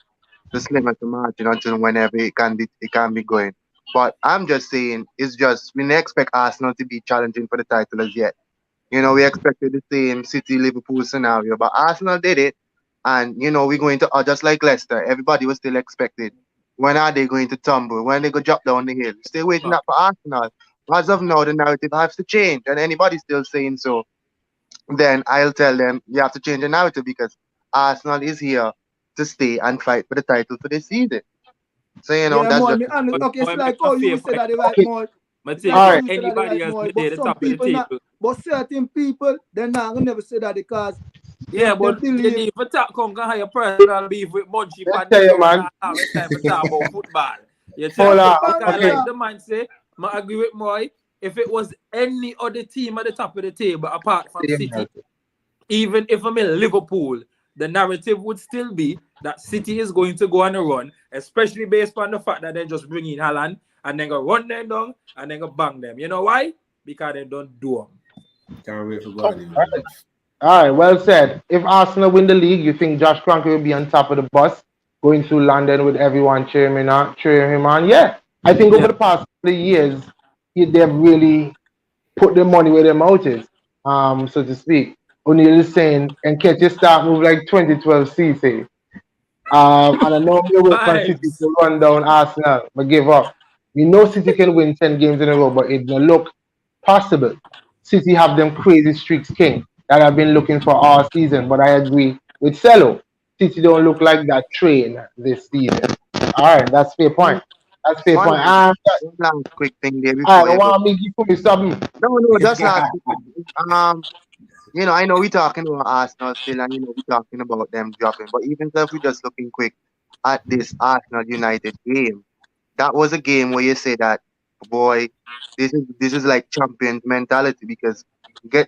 the slimmer to margin until whenever it can be going. But I'm just saying, it's just we didn't expect Arsenal to be challenging for the title as yet. You know, we expected the same City Liverpool scenario, but Arsenal did it. And you know, we're going to just like Leicester. Everybody was still expected. When are they going to tumble? When they go drop down the hill? Still waiting up for Arsenal. As of now, the narrative has to change, and anybody still saying so, then I'll tell them you have to change the narrative, because Arsenal is here to stay and fight for the title for this season. So you know yeah, that's more just me and But okay, it's boy, make like a oh fair you said point. that the right Okay. more. But It's think like All oh right. you said that the anybody right else more, near but the some top of the people not. table. But certain people they're not gonna never say that because Yeah, they but you believe need to talk come can have your personal beef with Munchie Let's and tell them you, don't man. have time for talk about football. You Hold tell? on. okay, Because Okay. like Bangala. the man say, I agree with Moy, if it was any other team at the top of the table apart from City, even if I'm in Liverpool, the narrative would still be that City is going to go on a run, especially based on the fact that they just bring in Haaland and then go run them down and then go bang them. You know why? Because they don't do them. Can't wait for All God in right. All right, well said. If Arsenal win the league, you think Josh Kroenke will be on top of the bus, going through London with everyone cheering him on? Yeah, I think over Yeah. the past 3 years, they've really put their money where their mouth is, so to speak. O'Neill is saying, and catch your start move like 2012 CC. And I know we wait for City Vibes. to run down Arsenal, but give up. We know City can win 10 games in a row, but it don't look possible. City have them crazy streaks, King, that I've been looking for all season. But I agree with Cello. City don't look like that train this season. All right, that's fair point. That's fair one point. last, one last quick thing there All before right, I you go. want me to put me something. No, no, just last quick thing. I know we're talking about Arsenal still, and we're talking about them dropping. But even if we're just looking quick at this Arsenal United game, that was a game where you say that, boy, this is like champions mentality, because get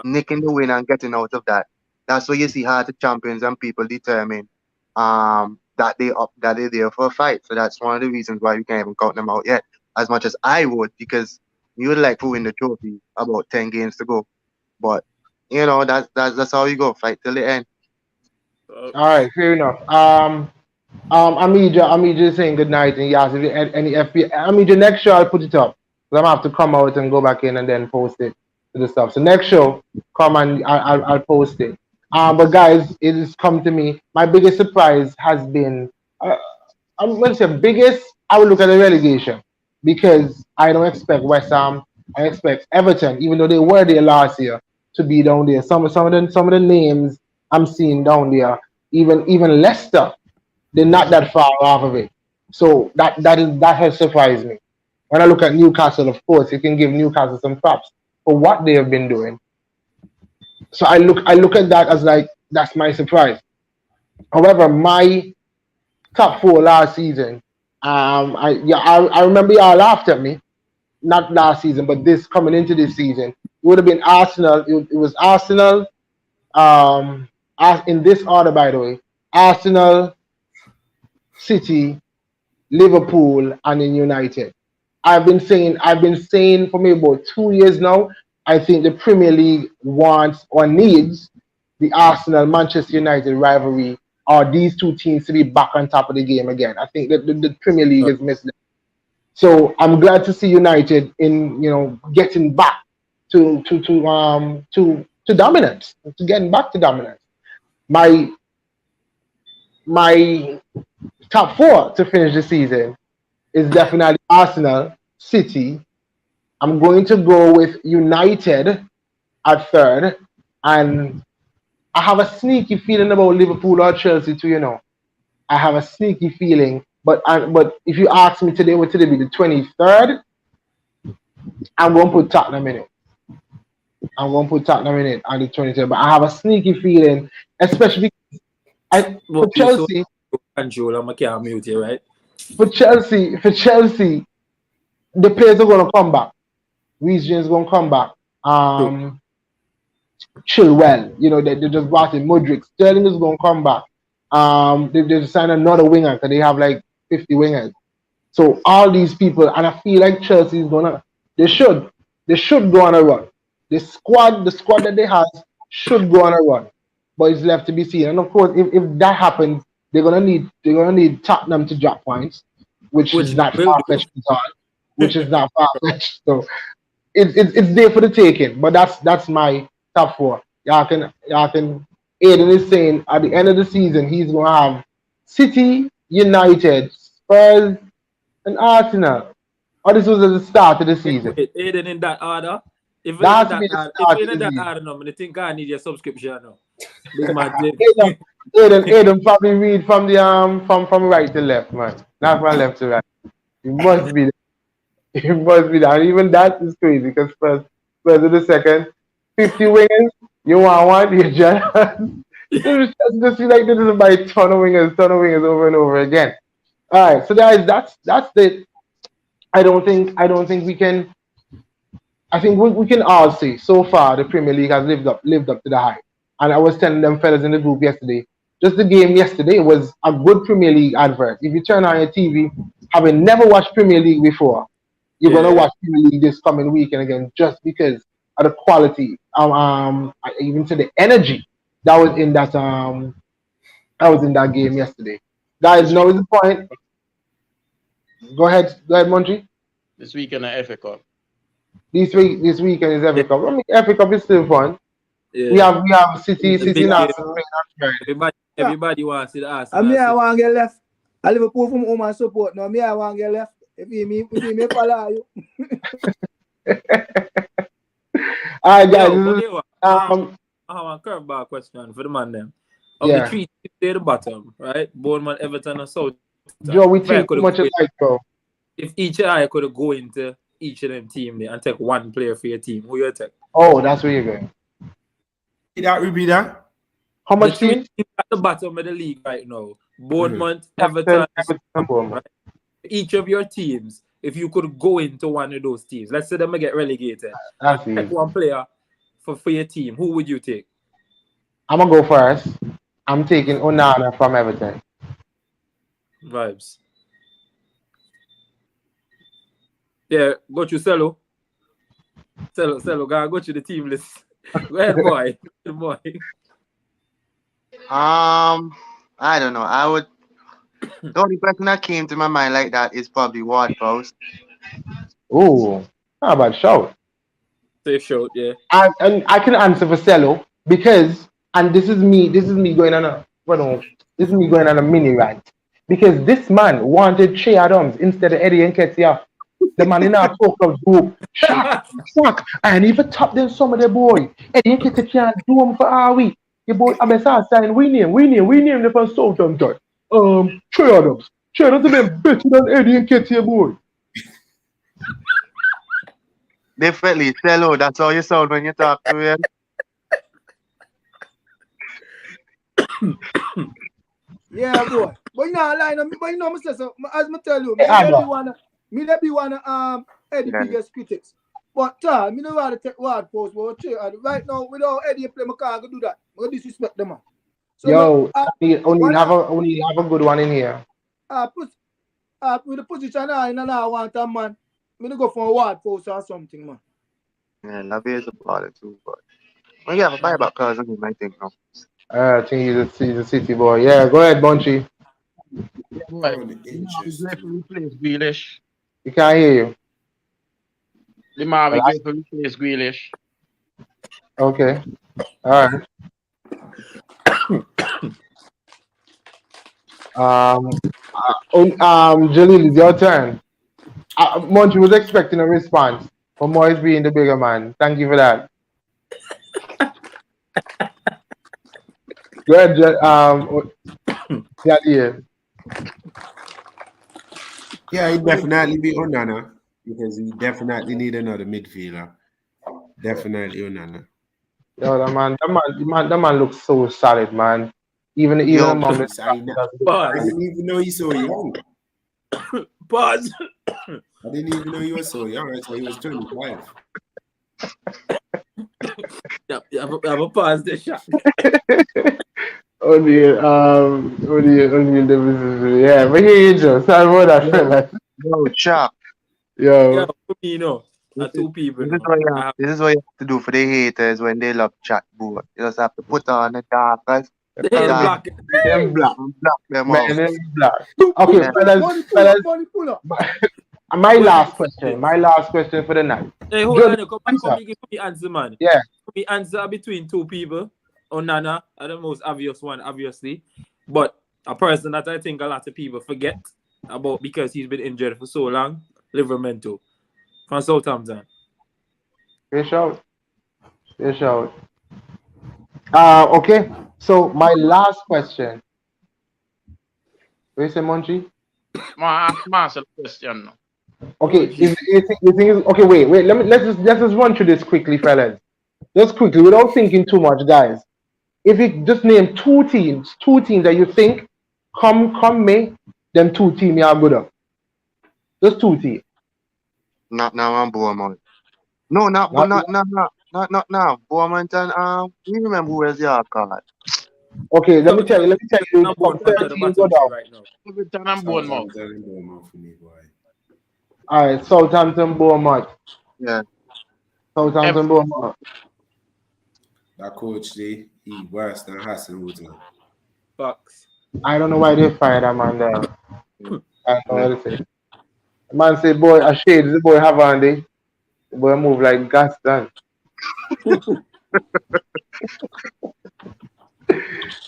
nicking the win and getting out of that. That's where you see how the champions and people determine that they're there for a fight. So that's one of the reasons why we can't even count them out yet, as much as I would, because you would like to win the trophy about 10 games to go. But that's how you go. Fight till the end. All right, fair enough. Amija is saying good night, and he asked if you had any FB. Amija, next show I'll put it up. 'Cause I'm gonna have to come out and go back in and then post it to the stuff. So next show, come and I'll post it. But guys, it has come to me. My biggest surprise has been, I'm going to say biggest. I would look at the relegation because I don't expect West Ham. I expect Everton, even though they were there last year, to be down there. Some of the names I'm seeing down there, even Leicester, they're not that far off of it. So that has surprised me. When I look at Newcastle, of course, you can give Newcastle some props for what they have been doing. So I look at that as like that's my surprise. However, my top four last season, I remember y'all laughed at me, not last season, but this coming into this season, it would have been Arsenal. It was Arsenal. In this order, by the way, Arsenal, City, Liverpool, and in United. I've been saying for maybe about 2 years now. I think the Premier League wants or needs the Arsenal Manchester United rivalry or these two teams to be back on top of the game again. I think that the Premier League is missing. So I'm glad to see United in getting back to dominance, to getting back to dominance. My my top four to finish the season is definitely Arsenal, City. I'm going to go with United at third, and I have a sneaky feeling about Liverpool or Chelsea too. I have a sneaky feeling, but if you ask me today, would today be the 23rd? I'm going to put Tottenham in it. I'm going to put Tottenham in it on the 23rd. But I have a sneaky feeling, especially Well, for you so Chelsea, control. I'm can't mute you, right? for Chelsea, the players are going to come back. Reece James is going to come back. Chilwell, they just brought in Modric. Sterling is going to come back. They've signed another winger because they have like 50 wingers. So all these people, and I feel like Chelsea is gonna, they should go on a run. The squad that they have should go on a run, but it's left to be seen. And of course, if that happens, they're gonna need Tottenham to drop points, which Which is not will far do. fetched at all. Which is not far fetched. So it's there for the taking. But that's my top four. Y'all can Aiden is saying at the end of the season he's gonna have City, United, Spurs, and Arsenal. Oh, this was at the start of the season. Wait, Aiden in that order? If That you're has in to be that the order, start if you're of in the that season. order now, I think I need your subscription now. Big man, Aiden probably read from the from right to left, man. Not from left to right. It must be it must be that. Even that is crazy because Spurs are the second. 50 wingers, you want one, you just feel like this is by ton of wingers over and over again. Alright, so guys, that's it. I don't think we can. I think we can all say so far the Premier League has lived up to the hype. And I was telling them fellas in the group yesterday, just the game yesterday was a good Premier League advert. If you turn on your TV, having never watched Premier League before, you're gonna watch Premier League this coming weekend again, just because of the quality, even to the energy that was in that game yesterday. Guys, now is the point. Go ahead, Monty. This weekend at FA Cup. This weekend is FA Cup. I mean, FA Cup is still fun. Yeah. We have City It's a big and game. Arsenal playing on Friday. Everybody wants to see the Arsenal. And me, I want to get left. I Liverpool from home and support. Now, me, I want to get left. If you follow you. All right, guys. Yo, I have a curveball question for the man then. Of the three teams at the bottom, right? Bournemouth, Everton, and Southampton. Joe, we think too much alike, bro. If each eye could go into each of them team there and take one player for your team, who you take? Oh, that's where you're going. That would be that. How much the teams? teams at the bottom of the league right now? Bournemouth, Everton, Bournemouth. right? Each of your teams, if you could go into one of those teams, let's say them get relegated, That's take one player for your team, who would you take? I'm gonna go first. I'm taking Onana from Everton. Vibes. Yeah, go to Cello. Cello, go to the team list. Go ahead, boy. Good boy. I don't know. I would. The only person that came to my mind like that is probably Ward Prowse. Ooh, how about shout? Safe shout, yeah. And I can answer for Cello because, and this is me going on a mini rant because this man wanted Che Adams instead of Eddie Nketiah. The man in our focus group, shock, and even top them some of the boy. Eddie Nketiah can't do them for our week. Your boy Abessa saying we name the first Southampton. Che Adams have been better than Eddie Nketiah, boy. Definitely, Cello. That's how you sound when you talk to him. Yeah, boy. But you know, line up. But you know, Mr. So, as I tell you, me be one of Eddie biggest critics. But me no rather take Ward Prowse. But right now, without Eddie play, I can't do that. I disrespect them, man. So yo, only have a good one in here. With the position I want a man. Me no go for a Ward Prowse or something, man. Yeah, Lavia is a baller too, but we have a buyback clause on him, I think now. I think he's a City boy. Yeah, go ahead, Bunchy. Replace Grealish. You can't hear you. The man will go to replace Grealish. Okay. All right. Jalil, it's your turn. Monty was expecting a response from Moise being the bigger man. Thank you for that. Go ahead, Yeah, he'd definitely be Onana. because we definitely need another midfielder. Definitely, Onana. Yo, the man looks so solid, man. Even Yo, among the Jeez, I Pause. didn't even know he's so young. Pause. I didn't even know he was so young. I thought he was 25. Have a pause the shot. only, yeah, but here you go. Sorry about that, fella. yo, Sharp. Yeah, Yo, for me, This is, two people. this is what you have, I have, this is what you have to do for the haters when they love chat board. You just have to put on the darkest, the head dark, block. them black, and block them man, out. them black. Two Okay, Yeah. Money pull up, money pull up. my Well, last question for the night. Hey, hold Jody, on. Come answer. give me answer, man. Yeah, The answer between two people. Onana are the most obvious one, obviously. But a person that I think a lot of people forget about because he's been injured for so long, Livermento from Southampton. fish out, fish out. Okay. So my last question. Where's the Monchi? Master question. Okay, Oh, gee. you think okay? Wait. Let's just run through this quickly, fellas. Just quickly, without thinking too much, guys. If you just name two teams that you think come May, them two teams you are good at. Just two teams. Not now, I'm Bournemouth. No, Not not now. Bournemouth and you remember who was your card? okay. Let me So, tell you. I'm From both at the 13 go bottom three down. right now. Everton and Bournemouth. Southampton and Bournemouth for me, boy. All right, Southampton, Bournemouth. Yeah. Southampton, Bournemouth. That coach, he worse than Hassan. Fox. I don't know why they fired that man there. I don't know what to say. The man say, boy, a shade the boy have on there. The boy move like Gaston.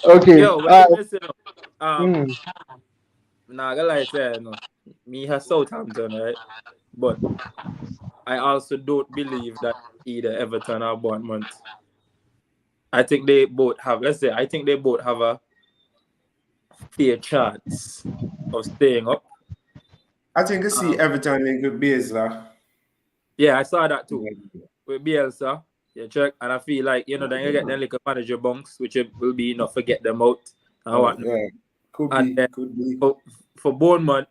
Okay. Yo, what you say? mm, Nah, I gotta lie to you, me has Southampton, right? But I also don't believe that either Everton or Bournemouth. I think they both have. I think they both have a fair chance of staying up. I think I see Everton link with Baszler. Yeah, I saw that too with Bielsa. Yeah, check, and I feel like then you get them like a manager bunks, which will be enough to get them out and whatnot. Yeah, could And be. then for Bournemouth,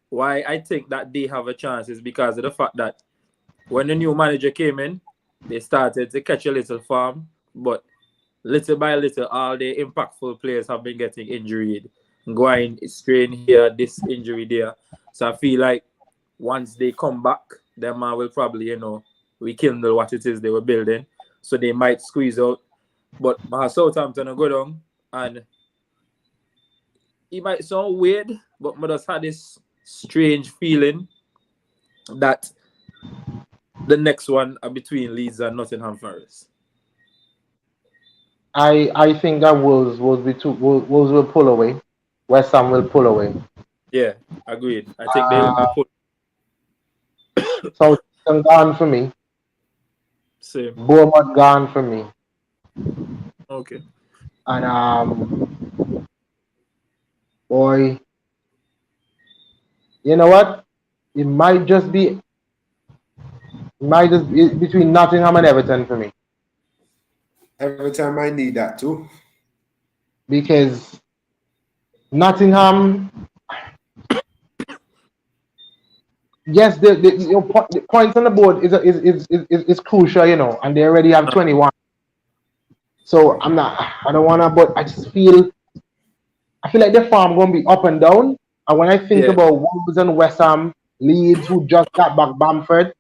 why I think that they have a chance is because of the fact that when the new manager came in, they started to catch a little form, but little by little, all the impactful players have been getting injured, going strain here, this injury there. So I feel like once they come back, them man will probably, rekindle what it is they were building. So they might squeeze out. But Southampton will go down, and it might sound weird, but I just had this strange feeling that the next one are between Leeds and Nottingham Forest. I think that Wolves will pull away. West Ham will pull away. Yeah, agreed. I think they will pull. Southampton gone for me. Same. Bournemouth gone for me. Okay. And boy, you know what? It might just be between Nottingham and Everton for me. Everton might need that too. Because Nottingham, yes, the points on the board is crucial, and they already have 21. So I don't wanna, but I feel like the farm gonna be up and down. And when I think about Wolves and West Ham, Leeds, who just got back Bamford,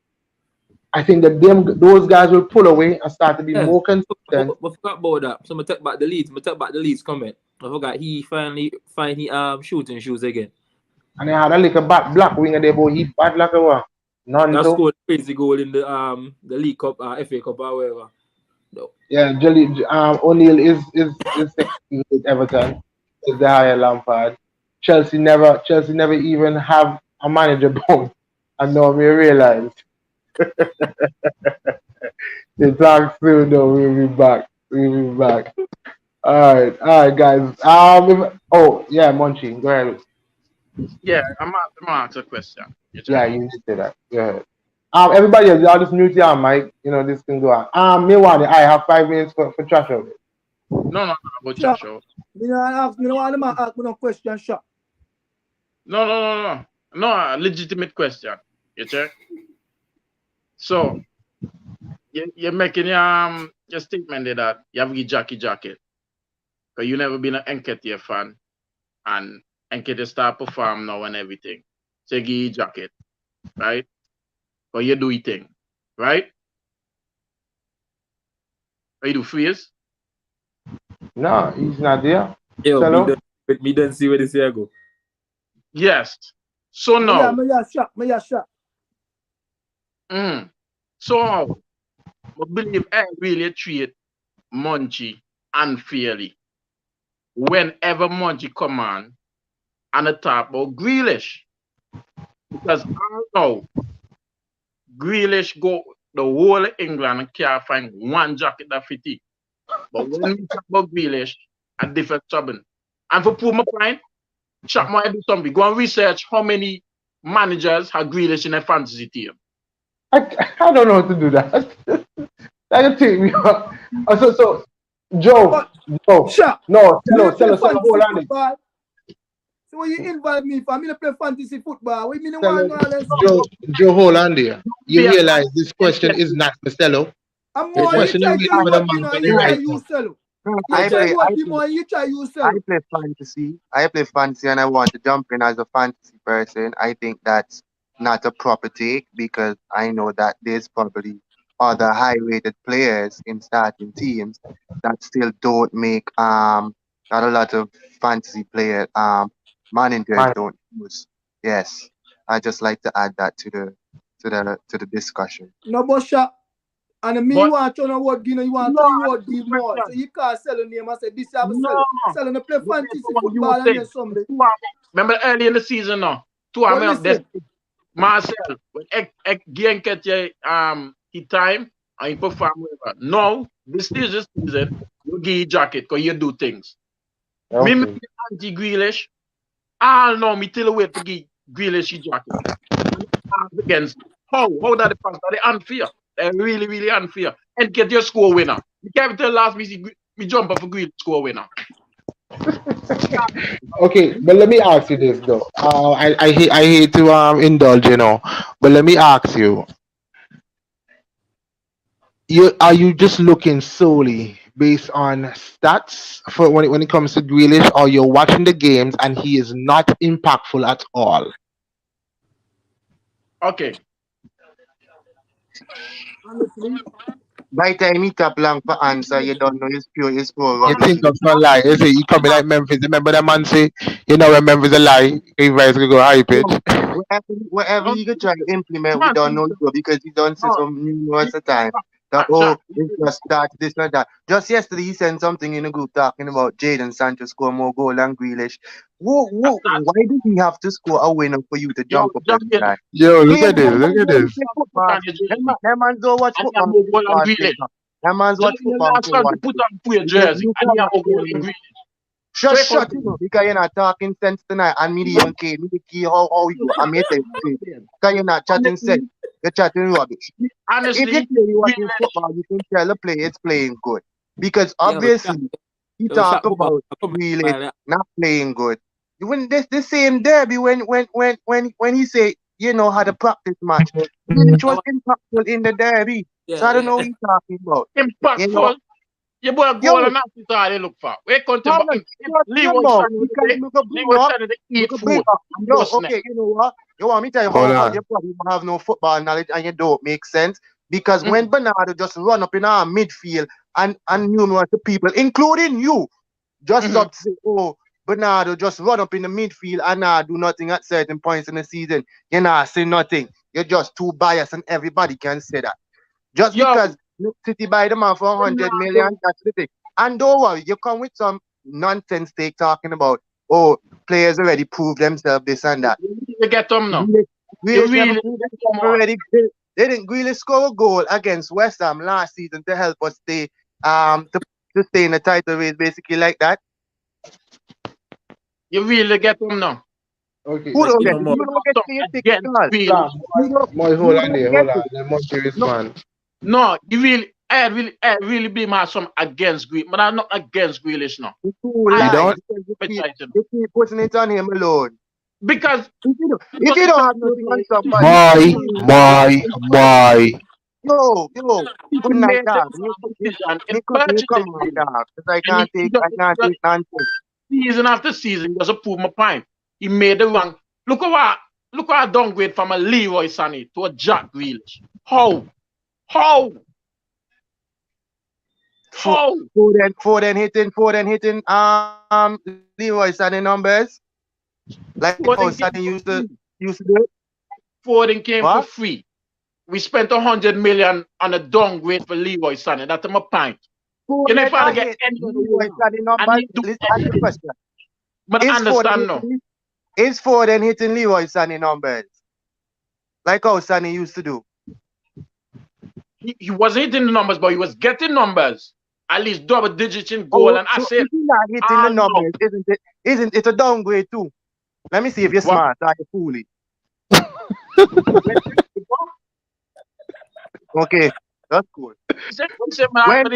I think that those guys will pull away and start to be more consistent. We forgot about that. So I talk about the Leeds comment. I forgot he finally shooting shoes again. And they had a little black winger there, but he bad like a what? None. That scored a crazy goal in the League Cup, FA Cup or whatever. No. Yeah, O'Neill is with Everton. Is the higher Lampard. Chelsea never even have a manager bone. And now we realize. The talk soon though, we'll be back. Alright, guys. Monchi, go ahead. Yeah, I'm asking a question. Yeah, you need to say that. Go ahead. Everybody else, y'all just mute your mic. You know, this can go on. Me want it. I have 5 minutes for trash out. No, about Sure. Josh out. Me no want them ask me no question, sure. No. No, a legitimate question. You check? So you're making your statement there that you have a Jackie jacket. Because you never been an Nketiah fan. And Nketiah start perform now and everything. So you give you jacket. Right? But you do your thing. Right? Or you do freeze? No, he's not there. Yo, Hello? me don't see where this year go. Yes. So now. Me ya shot. So I believe I really treat Munchie unfairly. Whenever Munchie come on and the top about Grealish. Because I know Grealish go the whole of England and can't find one jacket that fit it. But when we talk about Grealish, a different trouble. And for prove my point, Chuck might do something. Go and research how many managers have Grealish in a fantasy team. I don't know how to do that. That can take me up. So Joe, Sure. no, hold on it. So when you invite me for me to play fantasy football, we mean one all this. Joe, hold on there. You realize this question is not for Cello. I'm The more you question try is to for the what man you know, for the you try right use sell. I You try play, what I you play, more you try use I sell. play fantasy. I play fantasy, and I want to jump in as a fantasy person. I think that's not a proper take because I know that there's probably other high-rated players in starting teams that still don't make not a lot of fantasy player managers man. don't use. Yes, I just like to add that to the discussion. No but shot. And me But want to know what you know, you want no, to I what give more. So question. you can't sell a name and say this have a No. sell. Selling to play But fantasy that's what you were football and saying. then somebody. Remember early in the season now, two of But them up there. listen, Marcel, when again get your he time and he perform well. No, this is the season, you give you jacket because you do things. Me Okay. anti Grealish, I know me till wait for give Grealish his jacket. Against how that the fans are they unfair. They're really, really unfair. And get your score winner. You can't tell last me jump up for Grealish score winner. Okay, but let me ask you this though. I hate to indulge, but let me ask you. Are you just looking solely based on stats for when it comes to Grealish, or you're watching the games and he is not impactful at all? Okay. Honestly, By the time you tap long for answer, you don't know his pure his score You rubbish. think that's not lie? You say you coming like Memphis. Remember that man say, when Memphis a lie, everybody's gonna go high pitch. No, whatever you could try to implement, we man, don't know it because he done say no, some numerous of time that Jack, it's just that this and that. Just yesterday he sent something in the group talking about Jaden Sancho score more goal than Grealish. Why did he have to score a winner for you to yo, jump up every Jack, time? Yo, look Clearly, at this. them Look man at don't this. play put football. on your jersey. Them man's don't watch And you have football. more goal and Football Grealish. paper. Them man's watch Your football last for son to one put thing. on for your Because jersey. you And you have cannot more goal tell and me. Grealish. Just Straight from shut it up because you're not talking sense tonight. And me the okay, me the key how you do. I'm here to say because you're not chatting sense. honestly, You're chatting rubbish. If you honestly, play you watching Grealish, football, you can tell the player is playing good. Because Yo, shot, obviously he talk shot football. about Come really on, not playing good. When this the same derby when he say had a practice match. Grealish was impactful in the derby. So I don't yeah. know what he's talking about. You know, impactful. Your boy yo, goal and that's all they look for. We country, but Thomas, shut Lee your was mouth standing because today. we could Lee bring was up, standing to we eat could bring food up. and Yo, go snack. okay, you know what? You want me to tell you Hold how on. you probably don't have no football knowledge and you don't make sense because Mm. when Bernardo just run up in our midfield and numerous people, including you, just Mhm. stop to say, oh, Bernardo just run up in the midfield and do nothing at certain points in the season. You're not saying nothing. You're just too biased and everybody can say that. Just Yo, because you City buy the man for 100 million, Bernardo, that's the thing. And don't worry, you come with some nonsense take talking about, oh, players already proved themselves, this and that. you really get them now. Grealish, You Grealish never really proved get himself them on. already. They didn't really score a goal against West Ham last season to help us stay to stay in the title race, basically like that. You really get them now. Okay. Who don't You get know it? more. You don't get the ticket, Against Carl. Grealish. Moy, hold You on there, don't hold get on. it. Let Monkey No, respond. no, I really be my some against Grealish, but I'm not against Grealish now. You two I You lie don't? because appetite, you know. you keep putting it on him alone. Because If you don't have nothing on somebody, Boy. yo, he good night, made the dog. wrong decision in You come purchasing on, Grealish. dog. Because I And can't take nonsense. season after season, he doesn't prove my point. He made the wrong. Look how I downgrade from a Leroy Sané to a Jack Grealish. How? Foden hitting Leroy Sané numbers. Like how Foden Sané came for free. used to do it. Foden came for What? free. We spent 100 million on a downgrade for Leroy Sané. That's my point. You know, if I I get hit any other Leroy way, Sané I numbers. need to do Let's ask the anything. question. But I Is understand now. Foden hitting Leroy Sané numbers? Like how Sané used to do. He wasn't hitting the numbers, but he was getting numbers. At least double digits in goal Oh, and so assist. if you're not hitting the No. numbers, isn't it a downgrade too? Let me see if you're What? smart or you foolish. Okay, that's cool. When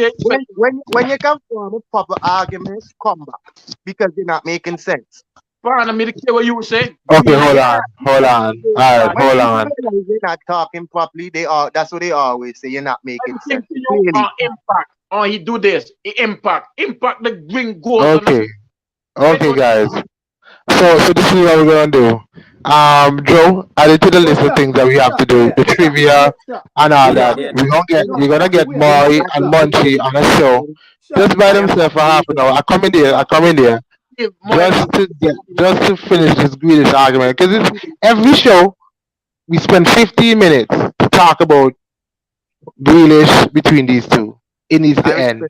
you can form a proper argument, come back. Because they're not making sense. Fine, I mean, care what you were saying. Okay, hold on. Alright, When hold people on. realize they're not talking properly, that's what they always say. You're not making Everything sense. to you Clearly. impact. Oh, he do this. He impact the bring goals on the Okay. Okay, guys. So this is what we're gonna do. Joe, added to the list of things that we have to do, the trivia and all Yeah, that. yeah. We're gonna get We're not Moy and Munchie on a show just by I am themselves for half an hour. I come in there just to finish this Grealish argument because it's every show we spend 15 minutes to talk about Grealish between these two. It needs to end.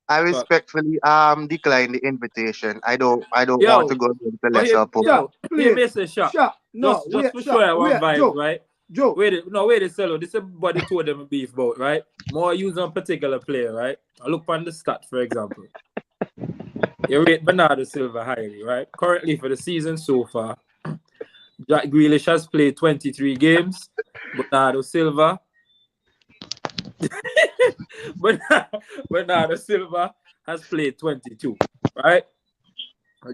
I respectfully decline the invitation. I don't want to Yo, go into the but lesser opponent. here me say shot. No, Just for sure one vibe, Joe. right? Joe. Wait a cello. This is body told them beef about, right? More use on particular player, right? I look on the stat, for example. You rate Bernardo Silva highly, right? Currently for the season so far, Jack Grealish has played 23 games. Bernardo Silva has played 22, right?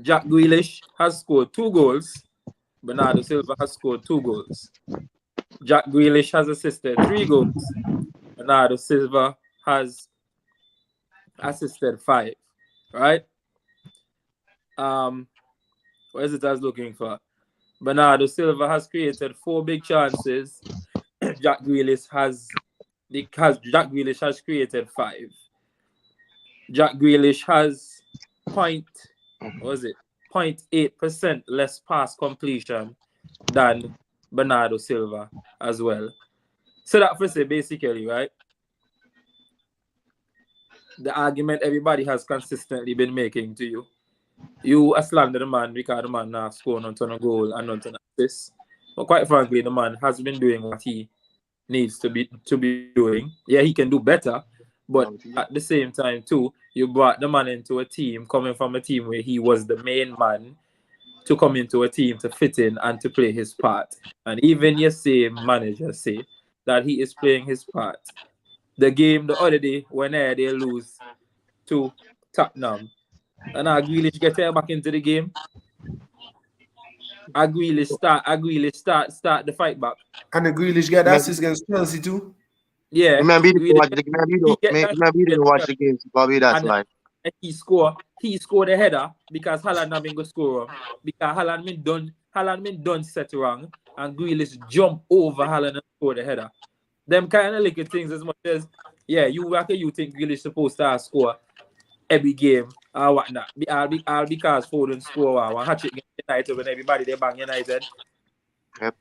Jack Grealish has scored 2 goals. Bernardo Silva has scored 2 goals. Jack Grealish has assisted 3 goals. Bernardo Silva has assisted 5, right? What is it I was looking for? Bernardo Silva has created 4 big chances. Jack Grealish has created 5. Jack Grealish has 0.8% less pass completion than Bernardo Silva as well. So that for say basically, right? The argument everybody has consistently been making to you. You slander the man because the man not scoring on ton of goal and not ton of assists. But quite frankly, the man has been doing what he needs to be doing. Yeah, he can do better. But at the same time, too, you brought the man into a team, coming from a team where he was the main man, to come into a team to fit in and to play his part. And even your same manager say that he is playing his part. The game the other day, when they lose to Tottenham, and Grealish get her back into the game. Grealish start the fight back. And the Grealish got assist against Chelsea too. Yeah. Remember you didn't watch the game, so probably that's why. And he scored a header because Haaland not been go score wrong. Because Haaland been done set wrong, and Grealish jump over Haaland and score the header. Them kind of little things as much as you think Grealish supposed to score every game or whatnot. All because Foden score one hat trick against United when everybody they bang United. Yep.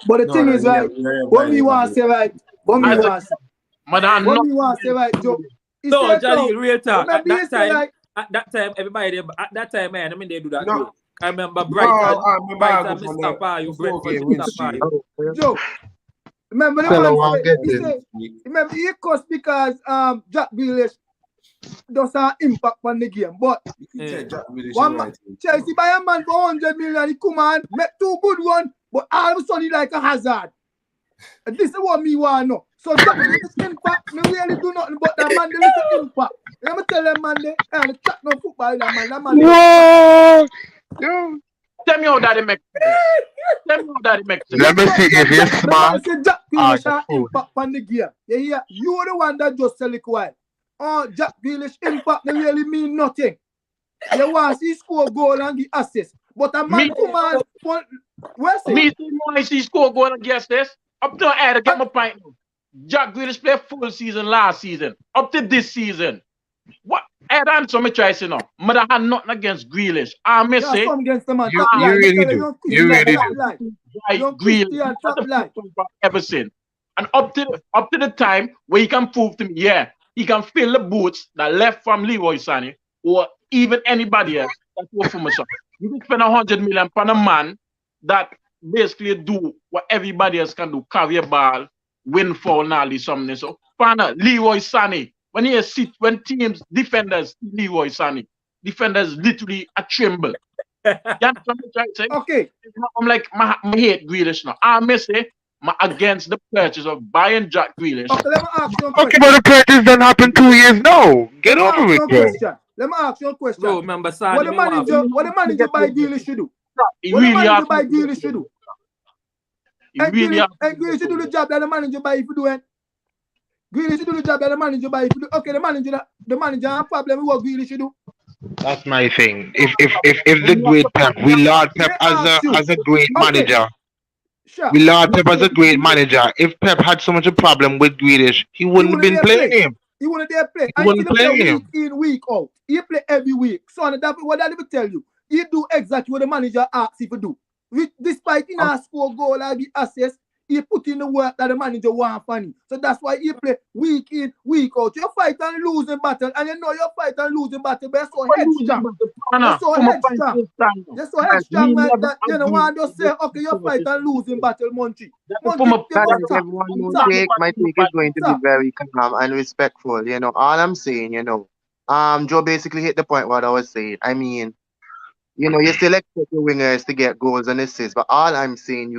But the thing is, right, what me want to say, right, Joe. No, Jolly, real talk. At that time, everybody, at that time, man, I mean, they do that. No. I remember Brighton, Joe, remember the man said, he cost because Jack Grealish does an impact on the game. But You said Jack Grealish one is man, right. Chelsea buy a man for 100 million, he come on, make 2 good ones, but all of a sudden he like a hazard. And this is what me want to know. So Jack Grealish impact, me really do nothing but that man, the little impact. Let me tell them, man, they can't chat no football, that man. Whoa! Yo. Tell me how that it makes sense. Tell me how that it makes sense. Let me see if you're The man smart. say Jack or Grealish you're have fool. impact on the game. You hear? You're the one that just sell it while. Oh, Jack Grealish impact, they really mean nothing. You want to see score goal and give assist. But a man come on, where's it? Me see money see score going against this. Up to I get my point now. Jack Grealish played full season last season. Up to this season. What? Ed answer me try to know. Mother had nothing against Grealish. I may You say come against the man. You Top line. really You tell do. young You Christian really top do. line. like Young Grealish Christian top that's line. ever since. And up to the time where he can prove to me, yeah, he can fill the boots that left from Leroy Sané or even anybody else that work for myself. You can spend 100 million on a man that basically do what everybody else can do, carry a ball, win foul, and all this something. So, partner, Leroy Sané, when teams, defenders, Leroy Sané, defenders literally a tremble. You understand what I'm trying to say? Okay. I'm like, I hate Grealish now. I may say, I'm against the purchase of buying Jack Grealish. Okay, let me ask you a Okay, question. but the purchase done happened 2 years now. Get Let me over ask it, you a bro. question. Let me ask you a question. Bro, remember What Sané the me want. manager by Grealish should do? He What the really manager has by Grealish should do? He really has And Grealish should do the job that the manager by if you do it. Grealish should do the job that the manager by if you do. Okay, the manager have problem with what Grealish should do. That's my thing. If the great Pep, we laud Pep as a great manager. Sure. We laud Pep as a great manager. If Pep had so much a problem with Grealish, he wouldn't have been playing him. He wouldn't dare play. He And wouldn't he play play him. week in, week out. He play every week. So what I never tell you, he do exactly what the manager asks him to do. Despite he not score goal or the assist, he put in the work that the manager want from him. So that's why he play week in, week out. You fight and losing battle, and you know you fight and losing battle, but you're so headstrong. You're so headstrong. You're so headstrong like that. You know, want to say, okay, you fight and losing battle, Munchie. Everyone my take is going to be very calm and respectful. You know, all I'm saying, you know, Joe basically hit the point what I was saying. I mean, you know, you still expect the wingers to get goals and assists, but all I'm saying,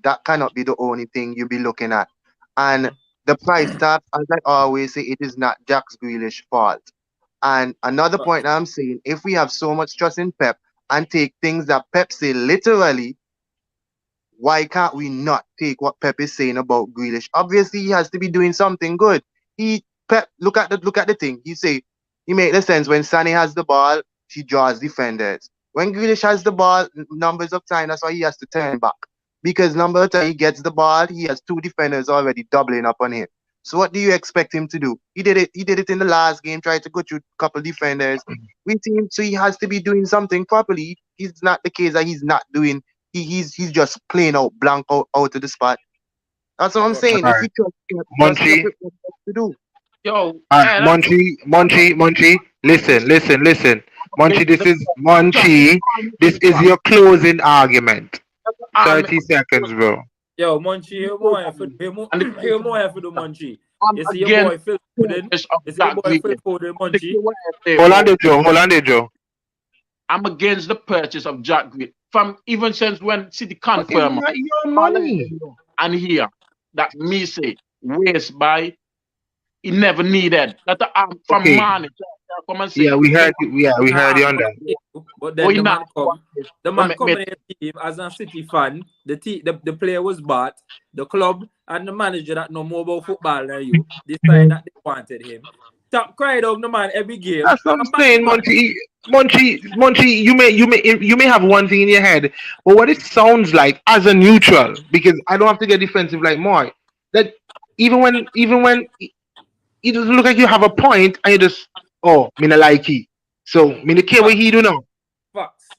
that cannot be the only thing you be looking at. And the price tag, as I always say, it is not Jack Grealish's fault. And another point I'm saying, if we have so much trust in Pep and take things that Pep say literally, why can't we not take what Pep is saying about Grealish? Obviously, he has to be doing something good. Pep, look at the thing. He make the sense when Sané has the ball, he draws defenders. When Grealish has the ball, numbers of time, that's why he has to turn back. Because number of time he gets the ball, he has 2 defenders already doubling up on him. So what do you expect him to do? He did it in the last game, tried to go through a couple defenders. So he has to be doing something properly. It's not the case that he's not doing. He's just playing out blank out of the spot. That's what I'm saying. Right. If you Munchie. to do. Yo, Munchie, listen. Munchie, this is your closing argument. 30 seconds, bro. Yo, Munchie, hear more for the Munchie. You see your again, boy Phil Foden? You see your boy Phil Foden, Munchie? Hold on there, Joe. I'm against the purchase of Jack Grealish from even since when City confirmed Your money. and here that me say waste by he never needed that from Okay. money. Come and say, Yeah, we heard you on that. But then the man come in the team as a City fan. The player was bought. The club and the manager that know more about football than you decided that they wanted him. Stop crying out the man every game. That's what I'm saying, Munchie. You may have one thing in your head, but what it sounds like as a neutral, because I don't have to get defensive like Moy, that even when it doesn't look like you have a point, and you just me not like he. So me not care what he do now. Facts.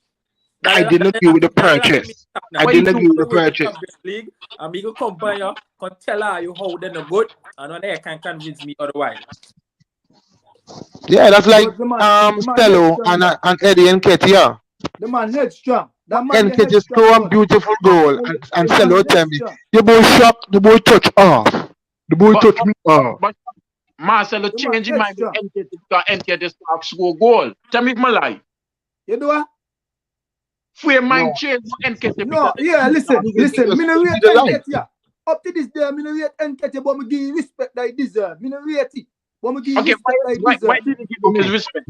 I didn't agree with the purchase. I didn't agree with the purchase. League, and me go come by you, can tell her you how they're not good, and on there can convince me otherwise. Yeah, that's like The man Stello and Eddie and Ketty, yeah. The man headstrong. And Ketty score a beautiful goal, and Stello tell me, the boy shot, the boy touch off. The boy touch me off. But Marcelo You man change his mind with extra. NKT because NKT start score goal. Tell me if I lie. You do what? Free No, mind change with NKT because No, yeah, listen, because listen. because Me no rate he the light. Nketiah. Up to this day, me no rate Nketiah, but me give you respect that he deserve. Me no rate it, but me give you okay, respect that he why deserve. did he give him his Okay. respect?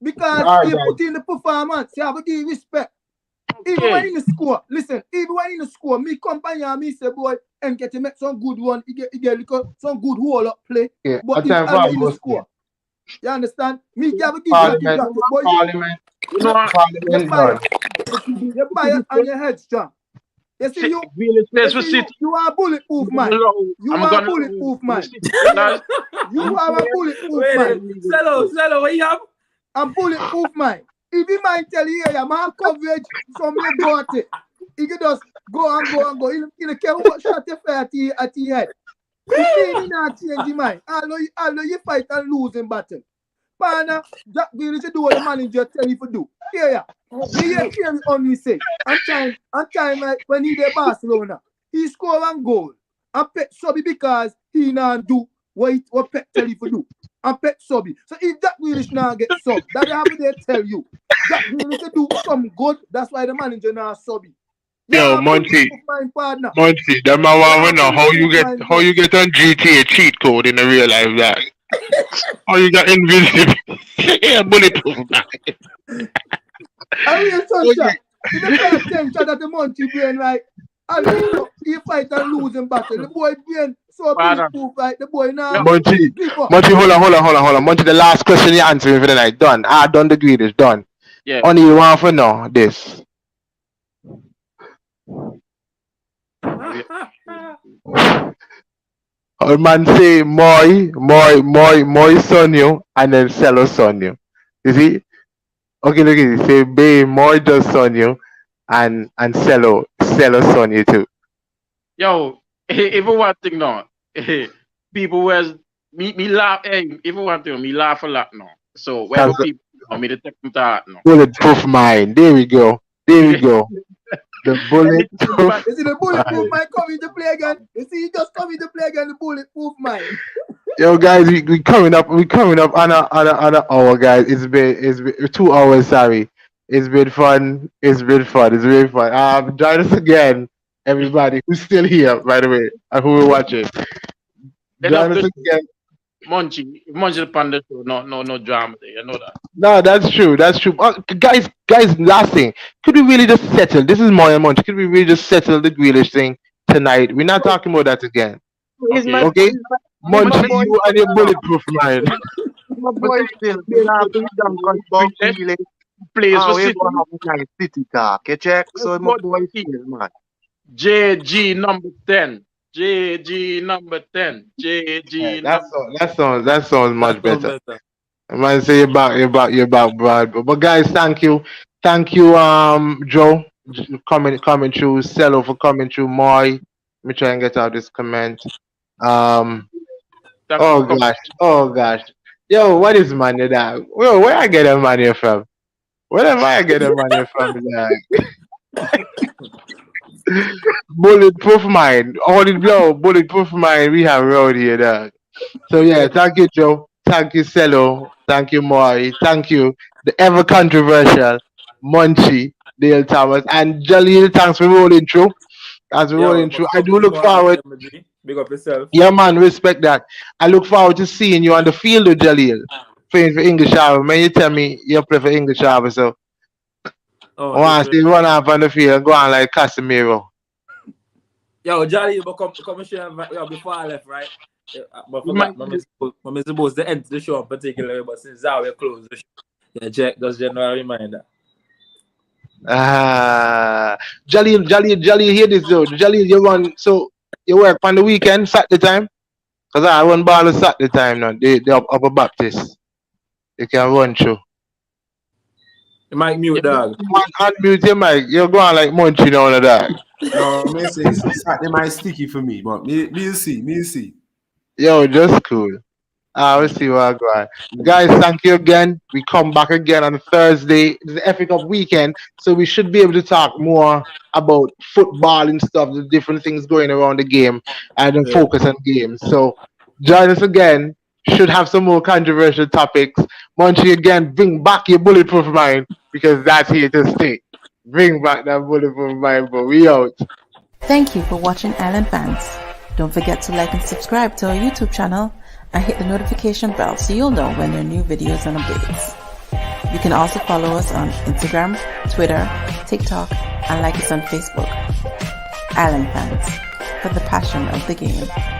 Because All right, he guys. put in the performance. You have to give you respect. Even when Okay. in the score, listen, even when in the score, me company and me say, boy, Nketiah make some good one. He get some good whole up play, Okay. but A he's time for always a in the bus here. score. You understand? Me give a give that he Parliament, got it, but Parliament, You know what? you Parliament bias, done. you bias and your head strong. You see you. Really You plays for see, City. you are a bulletproof mind. You I'm are a gonna allow bulletproof the mind. City You hear players me? You are a bulletproof mind. Wait, Cello, what you have? A bulletproof mind. If he mind tell you, yeah, man, coverage, some you got it. He can just go and go and go. He don't care what shot you fire at your head. It mean he not change his mind. Although you fight and lose in battle. Partner, Jack Grealish should do what the manager tell you to do. Yeah. You hear Thierry only say, and time like when he did Barcelona, he score one goal. And Pep Subby because he not do what Pep tell you to do. And Pep Subby. So if Jack Grealish now get sub, that have they tell you. Jack Grealish to do some good, that's why the manager now subby. You Yo, are Monty, bulletproof mind, partner. Monty, that man You want are to know bulletproof mind, how bro. you get on GTA cheat code in the real life, that how you got invincible, yeah, bulletproof. I real Okay. sunshine. If you pay attention at the Monty brain, right? Although he fight and lose in battle, the boy brain so Pardon. bulletproof, right? The boy now Monty, give up. Monty, hold on. Monty, the last question you answer me for the night. Done. I done the greatest. Done. Yeah. Only you want for now. This. Old man say moi son you and then sell son you. You see? Okay, look at it. Say bay moi just son you and sell son you too. Yo, even one thing now, people was me laugh. Hey, even one thing, me laugh a lot now. So That's wherever people want me to take them to heart now. bulletproof mind. There we go. There we go. The bulletproof But You see the bulletproof mind. mind coming to play again. You see, he just coming to play again. The bulletproof mind. Yo, guys, we coming up. We coming up on a hour, guys. It's been 2 hours. Sorry, it's been fun. It's been fun. It's really fun. Join us again, everybody who's still here, by the way, and who will watch it. end Join of us the again. Munchie upon the show. No drama there. You know that. No, that's true. That's true. Guys. Last thing, could we really just settle? This is more Monty. Could we really just settle the Grealish thing tonight? We're not talking about that again. He's Okay. my Okay, he's my Monty, boy you and still, your bulletproof mind. he's my But boy still. We have to done cause Bob Healy. plays for We're City. gonna have a nice city talk, you check? Let's So my go to boy City. still, man. JG number 10. JG number 10. Yeah, JG number that sounds much That sounds better. better. I might say you're back, Brad. But guys, thank you, Joe, coming through, Cello for coming through, Moy. Let me try and get out this comment. Um, Thank you for coming. oh gosh, yo, what is money that? Yo, where I get the money from? Where am I get the money from? Bulletproof mind, all it blow, bulletproof mind. We have road here, dog. So yeah, thank you, Joe. Thank you, Cello. Thank you, Moy. Thank you, the ever controversial Munchie, Dale Thomas, and Jaleel. Thanks for rolling through. As we're Yo, rolling through, much I love do to you look all out forward. there, my G. Big up yourself. Yeah, man, respect that. I look forward to seeing you on the field with Jaleel, playing for English Harbour. Man, you tell me you play for English Harbour, so Oh, I want to see you run off on the field and go on like Casemiro. yo, Jolly, but come and share before I left, right? Yeah, but We forgot, might I'm supposed to end the show in particular, but since now we're closed the show. Yeah, check, just general reminder. Jaleel, hear this though. Jaleel, you run, so you work on the weekend, Saturday time? Because I run ball on Saturday time now. They up a Baptist. You can run through. You might mute, dog. Man, unmute your mic. You're going like munching on the dog. No, me say it's Saturday might sticky for me, but me see. Yo, just cool. We'll see what I got. Guys, thank you again. We come back again on Thursday. It's the FA Cup weekend, so we should be able to talk more about football and stuff, the different things going around the game, and then Yeah. focus on games. So join us again should have some more controversial topics. Munchie, again, bring back your bulletproof mind because that's here to stay. Bring back that bulletproof mind, but we out. Thank you for watching Island Fans. Don't forget to like and subscribe to our YouTube channel and hit the notification bell so you'll know when there are new videos and updates. You can also follow us on Instagram, Twitter, TikTok, and like us on Facebook. Island Fans, for the passion of the game.